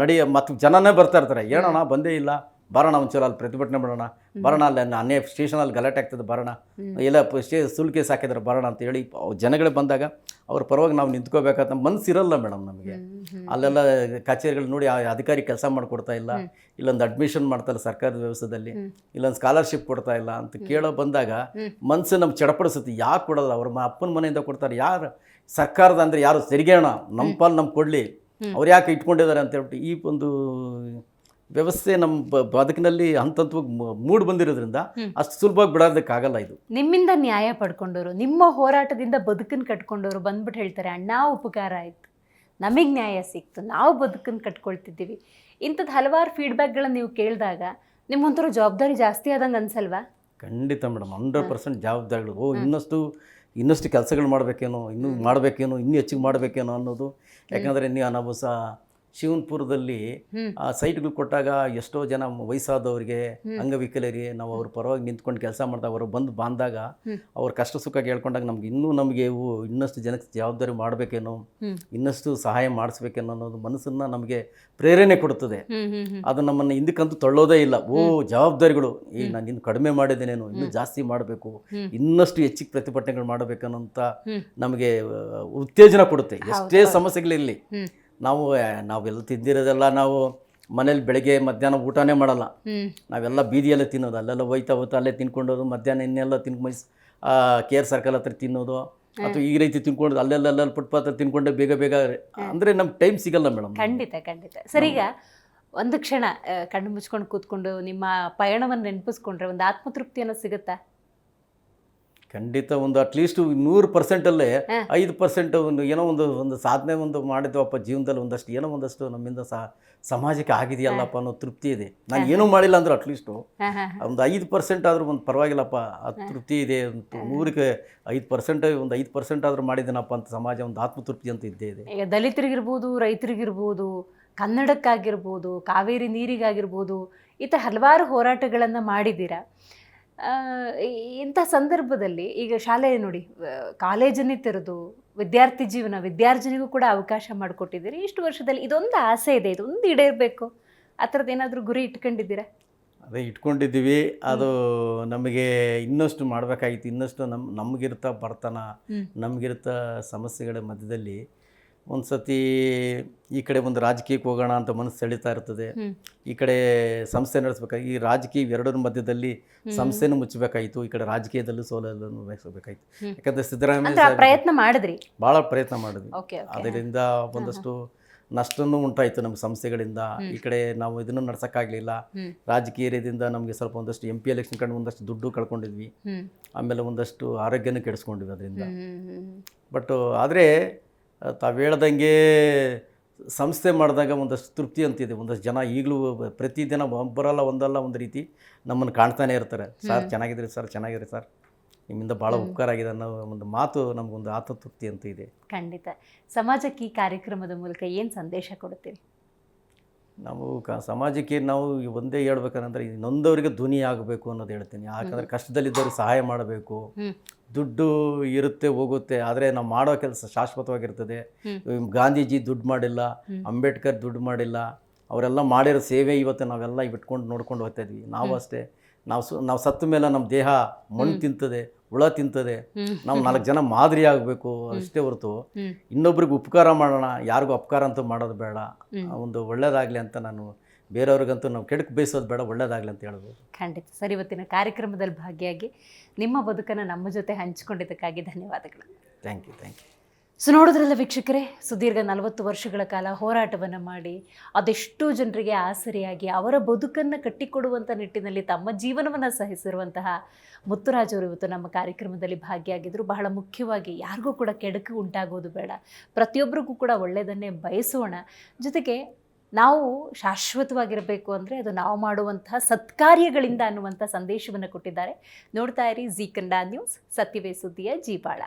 ನಡಿ ಮತ್ತು ಜನನೇ ಬರ್ತಾ ಇರ್ತಾರೆ, ಏನೋಣ ಬಂದೇ ಇಲ್ಲ, ಬರೋಣ ಒಂಚೂರು ಅಲ್ಲಿ ಪ್ರತಿಭಟನೆ ಮಾಡೋಣ, ಬರೋಣ ಅಲ್ಲಿ ಅನ್ಯ ಸ್ಟೇಷನಲ್ಲಿ ಗಲಾಟೆ ಆಗ್ತದೆ ಬರೋಣ, ಎಲ್ಲ ಸುಳ್ಳು ಕೇಸ್ ಹಾಕಿದ್ರೆ ಬರೋಣ ಅಂತ ಹೇಳಿ ಜನಗಳು ಬಂದಾಗ ಅವ್ರ ಪರವಾಗಿ ನಾವು ನಿಂತ್ಕೋಬೇಕಾದ ಮನಸ್ಸಿರಲ್ಲ ಮೇಡಮ್ ನಮಗೆ. ಅಲ್ಲೆಲ್ಲ ಕಚೇರಿಗಳು ನೋಡಿ ಆ ಅಧಿಕಾರಿ ಕೆಲಸ ಮಾಡಿಕೊಡ್ತಾ ಇಲ್ಲ, ಇಲ್ಲೊಂದು ಅಡ್ಮಿಷನ್ ಮಾಡ್ತಾಯಿಲ್ಲ ಸರ್ಕಾರದ ವ್ಯವಸ್ಥೆಯಲ್ಲಿ, ಇಲ್ಲೊಂದು ಸ್ಕಾಲರ್ಶಿಪ್ ಕೊಡ್ತಾ ಇಲ್ಲ ಅಂತ ಕೇಳೋ ಬಂದಾಗ ಮನಸ್ಸು ನಮ್ಗೆ ಚಡಪಡಿಸುತ್ತೆ. ಯಾಕೆ ಕೊಡೋಲ್ಲ? ಅವ್ರ ಅಪ್ಪನ ಮನೆಯಿಂದ ಕೊಡ್ತಾರೆ, ಯಾರು ಸರ್ಕಾರದ ಅಂದರೆ ಯಾರು ತೆರಿಗೆ ಹಣ ನಮ್ಮ ಪಾಲು ನಮ್ಗೆ ಕೊಡಲಿ, ಅವ್ರು ಯಾಕೆ ಇಟ್ಕೊಂಡಿದ್ದಾರೆ ಅಂತ ಹೇಳ್ಬಿಟ್ಟು ಈ ಒಂದು ವ್ಯವಸ್ಥೆ ನಮ್ಮ ಬದುಕಿನಲ್ಲಿ ಹಂತವಾಗಿ ಮೂಡ್ ಬಂದಿರೋದ್ರಿಂದ ಅಷ್ಟು ಸುಲಭವಾಗಿ ಬಿಡೋದಕ್ಕಾಗಲ್ಲ. ಇದು ನಿಮ್ಮಿಂದ ನ್ಯಾಯ ಪಡ್ಕೊಂಡವರು, ನಿಮ್ಮ ಹೋರಾಟದಿಂದ ಬದುಕನ್ನು ಕಟ್ಕೊಂಡವರು ಬಂದ್ಬಿಟ್ಟು ಹೇಳ್ತಾರೆ, ಅಣ್ಣ ಉಪಕಾರ ಆಯಿತು, ನಮಗೆ ನ್ಯಾಯ ಸಿಕ್ತು, ನಾವು ಬದುಕನ್ನು ಕಟ್ಕೊಳ್ತಿದ್ದೀವಿ. ಇಂಥದ್ದು ಹಲವಾರು ಫೀಡ್ಬ್ಯಾಕ್ಗಳನ್ನು ನೀವು ಕೇಳಿದಾಗ ನಿಮ್ಮೊಂಥರ ಜವಾಬ್ದಾರಿ ಜಾಸ್ತಿ ಆದಂಗೆ ಅನ್ಸಲ್ವಾ? ಖಂಡಿತ ಮೇಡಮ್, 100% ಜವಾಬ್ದಾರಿಗಳು. ಇನ್ನಷ್ಟು ಕೆಲಸಗಳು ಮಾಡಬೇಕೇನೋ, ಇನ್ನೂ ಮಾಡಬೇಕೇನೋ, ಇನ್ನೂ ಹೆಚ್ಚಿಗೆ ಮಾಡಬೇಕೇನೋ ಅನ್ನೋದು. ಯಾಕಂದರೆ ನಾವು ಶಿವನ್ಪುರದಲ್ಲಿ ಆ ಸೈಟ್ಗಳು ಕೊಟ್ಟಾಗ ಎಷ್ಟೋ ಜನ ವಯಸ್ಸಾದವರಿಗೆ, ಅಂಗವಿಕಲರಿಗೆ ನಾವು ಅವ್ರ ಪರವಾಗಿ ನಿಂತ್ಕೊಂಡು ಕೆಲಸ ಮಾಡಿದಾಗ ಅವರು ಬಂದು ಬಾಂದಾಗ ಅವ್ರ ಕಷ್ಟ ಸುಖ ಹೇಳ್ಕೊಂಡಾಗ ನಮಗೆ ಇನ್ನಷ್ಟು ಜನಕ್ಕೆ ಜವಾಬ್ದಾರಿ ಮಾಡಬೇಕೇನೋ, ಇನ್ನಷ್ಟು ಸಹಾಯ ಮಾಡಿಸ್ಬೇಕೇನೋ ಅನ್ನೋದು ಮನಸ್ಸನ್ನು ನಮಗೆ ಪ್ರೇರಣೆ ಕೊಡುತ್ತದೆ. ಅದು ನಮ್ಮನ್ನು ಹಿಂದಕ್ಕಂತೂ ತಳ್ಳೋದೇ ಇಲ್ಲ. ಜವಾಬ್ದಾರಿಗಳು ನಾನು ಇನ್ನು ಕಡಿಮೆ ಮಾಡಿದ್ದೇನೇನು, ಇನ್ನೂ ಜಾಸ್ತಿ ಮಾಡಬೇಕು, ಇನ್ನಷ್ಟು ಹೆಚ್ಚಿಗೆ ಪ್ರತಿಭಟನೆಗಳು ಮಾಡಬೇಕನ್ನೋಂಥ ನಮಗೆ ಉತ್ತೇಜನ ಕೊಡುತ್ತೆ. ಎಷ್ಟೇ ಸಮಸ್ಯೆಗಳಿರಲಿ, ನಾವೆಲ್ಲ ತಿಂದಿರೋದೆಲ್ಲ ನಾವು ಮನೇಲಿ ಬೆಳಗ್ಗೆ ಮಧ್ಯಾಹ್ನ ಊಟನೇ ಮಾಡಲ್ಲ, ನಾವೆಲ್ಲ ಬೀದಿಯಲ್ಲೇ ತಿನ್ನೋದು, ಅಲ್ಲೆಲ್ಲ ಹೋಯ್ತಾ ಅಲ್ಲೇ ತಿನ್ಕೊಂಡೋದು, ಮಧ್ಯಾಹ್ನ ಇನ್ನೆಲ್ಲ ಕೇರ್ ಸರ್ಕಲ್ ಹತ್ರ ತಿನ್ನೋದು, ಅಥವಾ ಈ ರೀತಿ ತಿನ್ಕೊಂಡು ಅಲ್ಲೆಲ್ಲ ಫುಟ್ಪಾತ್ ತಿನ್ಕೊಂಡೆ ಬೇಗ ಅಂದರೆ ನಮ್ಗೆ ಟೈಮ್ ಸಿಗಲ್ಲ ಮೇಡಮ್. ಖಂಡಿತ ಸರ್. ಈಗ ಒಂದು ಕ್ಷಣ ಕಣ್ಣು ಮುಚ್ಕೊಂಡು ಕೂತ್ಕೊಂಡು ನಿಮ್ಮ ಪಯಣವನ್ನು ನೆನಪಿಸ್ಕೊಂಡ್ರೆ ಒಂದು ಆತ್ಮತೃಪ್ತಿಯನ್ನು ಸಿಗುತ್ತಾ? ಖಂಡಿತ. ಒಂದು ಅಟ್ಲೀಸ್ಟ್ 100%ಅಲ್ಲೇ 5% ಏನೋ ಒಂದು ಸಾಧನೆ ಮಾಡಿದ್ವಪ್ಪ ಜೀವನದಲ್ಲಿ, ಒಂದಷ್ಟು ನಮ್ಮಿಂದ ಸಮಾಜಕ್ಕೆ ಆಗಿದೆಯಲ್ಲಪ್ಪ ಅನ್ನೋ ತೃಪ್ತಿ ಇದೆ. ನಾನು ಏನೂ ಮಾಡಿಲ್ಲ ಅಂದ್ರೆ ಅಟ್ಲೀಸ್ಟು ಒಂದು 5% ಆದರೂ ಒಂದು ಪರವಾಗಿಲ್ಲಪ್ಪ, ಅದು ತೃಪ್ತಿ ಇದೆ. 100ಕ್ಕೆ 5%, ಒಂದು 5% ಆದರೂ ಮಾಡಿದ್ದೀನಪ್ಪ ಅಂತ ಸಮಾಜ ಒಂದು ಆತ್ಮತೃಪ್ತಿ ಅಂತ ಇದ್ದೇ ಇದೆ. ಈಗ ದಲಿತರಿಗಿರ್ಬೋದು, ರೈತರಿಗಿರ್ಬೋದು, ಕನ್ನಡಕ್ಕಾಗಿರ್ಬೋದು, ಕಾವೇರಿ ನೀರಿಗಾಗಿರ್ಬೋದು, ಈ ಥರ ಹಲವಾರು ಹೋರಾಟಗಳನ್ನು ಮಾಡಿದ್ದೀರಾ. ಇಂಥ ಸಂದರ್ಭದಲ್ಲಿ ಈಗ ಶಾಲೆ ನೋಡಿ, ಕಾಲೇಜನ್ನೇ ತೆರೆದು ವಿದ್ಯಾರ್ಜನೆಗೂ ಕೂಡ ಅವಕಾಶ ಮಾಡಿಕೊಟ್ಟಿದ್ದೀರಿ. ಇಷ್ಟು ವರ್ಷದಲ್ಲಿ ಇದೊಂದು ಆಸೆ ಇದೆ, ಇದೊಂದು ಈಡೇರಬೇಕು, ಆ ಥರದ್ದು ಏನಾದರೂ ಗುರಿ ಇಟ್ಕೊಂಡಿದ್ದೀರಾ? ಅದೇ ಇಟ್ಕೊಂಡಿದ್ದೀವಿ. ಅದು ನಮಗೆ ಇನ್ನಷ್ಟು ಮಾಡಬೇಕಾಗಿತ್ತು. ಇನ್ನಷ್ಟು ನಮಗಿರ್ತಾ ಬರ್ತನ, ನಮಗಿರ್ತಾ ಸಮಸ್ಯೆಗಳ ಮಧ್ಯದಲ್ಲಿ ಒಂದು ಸತಿ ಈ ಕಡೆ ಒಂದು ರಾಜಕೀಯಕ್ಕೆ ಹೋಗೋಣ ಅಂತ ಮನಸ್ಸು ಸೆಳೀತಾ ಇರ್ತದೆ, ಈ ಕಡೆ ಸಂಸ್ಥೆ ನಡೆಸಬೇಕಾಗಿ. ಈ ರಾಜಕೀಯ ಎರಡರ ಮಧ್ಯದಲ್ಲಿ ಸಂಸ್ಥೆನೂ ಮುಚ್ಚಬೇಕಾಯಿತು, ಈ ಕಡೆ ರಾಜಕೀಯದಲ್ಲೂ ಸೋಲನ್ನು ವಹಿಸಬೇಕಾಯಿತು. ಯಾಕಂದರೆ ಸಿದ್ದರಾಮಯ್ಯ ಪ್ರಯತ್ನ ಮಾಡಿದ್ರಿ, ಭಾಳ ಪ್ರಯತ್ನ ಮಾಡಿದ್ವಿ. ಅದರಿಂದ ಒಂದಷ್ಟು ನಷ್ಟನೂ ಉಂಟಾಯಿತು ನಮ್ಮ ಸಂಸ್ಥೆಗಳಿಂದ. ಈ ಕಡೆ ನಾವು ಇದನ್ನು ನಡ್ಸೋಕ್ಕಾಗಲಿಲ್ಲ. ರಾಜಕೀಯದಿಂದ ನಮಗೆ ಸ್ವಲ್ಪ ಒಂದಷ್ಟು MP ಎಲೆಕ್ಷನ್ ಕಂಡು ಒಂದಷ್ಟು ದುಡ್ಡು ಕಳ್ಕೊಂಡಿದ್ವಿ, ಆಮೇಲೆ ಒಂದಷ್ಟು ಆರೋಗ್ಯನೂ ಕೆಡಿಸ್ಕೊಂಡಿದ್ವಿ ಅದರಿಂದ. ಬಟ್ ಆದರೆ ತಾವು ಹೇಳ್ದಂಗೆ ಸಂಸ್ಥೆ ಮಾಡಿದಾಗ ಒಂದಷ್ಟು ತೃಪ್ತಿ ಅಂತಿದೆ. ಒಂದಷ್ಟು ಜನ ಈಗಲೂ ಪ್ರತಿದಿನ ಒಬ್ಬರಲ್ಲ ಒಂದು ರೀತಿ ನಮ್ಮನ್ನು ಕಾಣ್ತಾನೆ ಇರ್ತಾರೆ. ಸರ್ ಚೆನ್ನಾಗಿದ್ರಿ ಸರ್, ಚೆನ್ನಾಗಿದ್ರಿ ಸರ್, ನಿಮ್ಮಿಂದ ಭಾಳ ಉಪಕಾರ ಆಗಿದೆ ಅನ್ನೋ ಒಂದು ಮಾತು ನಮಗೊಂದು ಆತ್ಮತೃಪ್ತಿ ಅಂತ ಇದೆ. ಖಂಡಿತ. ಸಮಾಜಕ್ಕೆ ಈ ಕಾರ್ಯಕ್ರಮದ ಮೂಲಕ ಏನು ಸಂದೇಶ ಕೊಡ್ತೀರಿ? ನಾವು ಸಮಾಜಕ್ಕೆ ನಾವು ಒಂದೇ ಹೇಳ್ಬೇಕಂದ್ರೆ ನೊಂದವರಿಗೆ ಧ್ವನಿ ಆಗಬೇಕು ಅನ್ನೋದು ಹೇಳ್ತೀನಿ. ಯಾಕಂದರೆ ಕಷ್ಟದಲ್ಲಿದ್ದವ್ರಿಗೆ ಸಹಾಯ ಮಾಡಬೇಕು. ದುಡ್ಡು ಇರುತ್ತೆ ಹೋಗುತ್ತೆ, ಆದರೆ ನಾವು ಮಾಡೋ ಕೆಲಸ ಶಾಶ್ವತವಾಗಿರ್ತದೆ. ಗಾಂಧೀಜಿ ದುಡ್ಡು ಮಾಡಿಲ್ಲ, ಅಂಬೇಡ್ಕರ್ ದುಡ್ಡು ಮಾಡಿಲ್ಲ, ಅವರೆಲ್ಲ ಮಾಡಿರೋ ಸೇವೆ ಇವತ್ತು ನಾವೆಲ್ಲ ಇಟ್ಕೊಂಡು ನೋಡ್ಕೊಂಡು ಹೋಗ್ತಾ ಇದ್ವಿ. ನಾವು ಅಷ್ಟೇ, ನಾವು ಸತ್ತ ಮೇಲೆ ನಮ್ಮ ದೇಹ ಮಣ್ಣು ತಿಂತದೆ, ಹುಳ ತಿಂತದೆ. ನಾವು 4 ಜನ ಮಾದರಿ ಆಗಬೇಕು ಅಷ್ಟೇ ಹೊರತು ಇನ್ನೊಬ್ರಿಗೆ ಉಪಕಾರ ಮಾಡೋಣ, ಯಾರಿಗೂ ಅಪಕಾರ ಅಂತೂ ಮಾಡೋದು ಬೇಡ. ಒಂದು ಒಳ್ಳೇದಾಗಲಿ ಅಂತ ನಾನು ಬೇರೆಯವ್ರಿಗಂತೂ ನಾವು ಕೆಡಕ್ಕೆ ಬಯಸೋದು ಬೇಡ, ಒಳ್ಳೇದಾಗಲಿ ಅಂತ ಹೇಳ್ಬೋದು. ಖಂಡಿತ ಸರ್. ಇವತ್ತಿನ ಕಾರ್ಯಕ್ರಮದಲ್ಲಿ ಭಾಗಿಯಾಗಿ ನಿಮ್ಮ ಬದುಕನ್ನು ನಮ್ಮ ಜೊತೆ ಹಂಚಿಕೊಂಡಿದ್ದಕ್ಕಾಗಿ ಧನ್ಯವಾದಗಳು. Thank you. ಸೊ ನೋಡಿದ್ರಲ್ಲ ವೀಕ್ಷಕರೇ, ಸುದೀರ್ಘ 40 ವರ್ಷಗಳ ಕಾಲ ಹೋರಾಟವನ್ನು ಮಾಡಿ ಅದೆಷ್ಟೋ ಜನರಿಗೆ ಆಸರೆಯಾಗಿ ಅವರ ಬದುಕನ್ನು ಕಟ್ಟಿಕೊಡುವಂಥ ನಿಟ್ಟಿನಲ್ಲಿ ತಮ್ಮ ಜೀವನವನ್ನು ಸಹಿಸಿರುವಂತಹ ಮುತ್ತುರಾಜ್ ಅವರು ಇವತ್ತು ನಮ್ಮ ಕಾರ್ಯಕ್ರಮದಲ್ಲಿ ಭಾಗಿಯಾಗಿದ್ದರು. ಬಹಳ ಮುಖ್ಯವಾಗಿ ಯಾರಿಗೂ ಕೂಡ ಕೆಡುಕು ಉಂಟಾಗೋದು ಬೇಡ, ಪ್ರತಿಯೊಬ್ಬರಿಗೂ ಕೂಡ ಒಳ್ಳೆಯದನ್ನೇ ಬಯಸೋಣ. ಜೊತೆಗೆ ನಾವು ಶಾಶ್ವತವಾಗಿರಬೇಕು ಅಂದರೆ ಅದು ನಾವು ಮಾಡುವಂತಹ ಸತ್ಕಾರ್ಯಗಳಿಂದ ಅನ್ನುವಂಥ ಸಂದೇಶವನ್ನು ಕೊಟ್ಟಿದ್ದಾರೆ. ನೋಡ್ತಾ ಇರಿ ಜೀ ಕನ್ನಡ ನ್ಯೂಸ್, ಸತ್ಯವೇ ಸುದ್ದಿಯ ಜೀವಾಳ.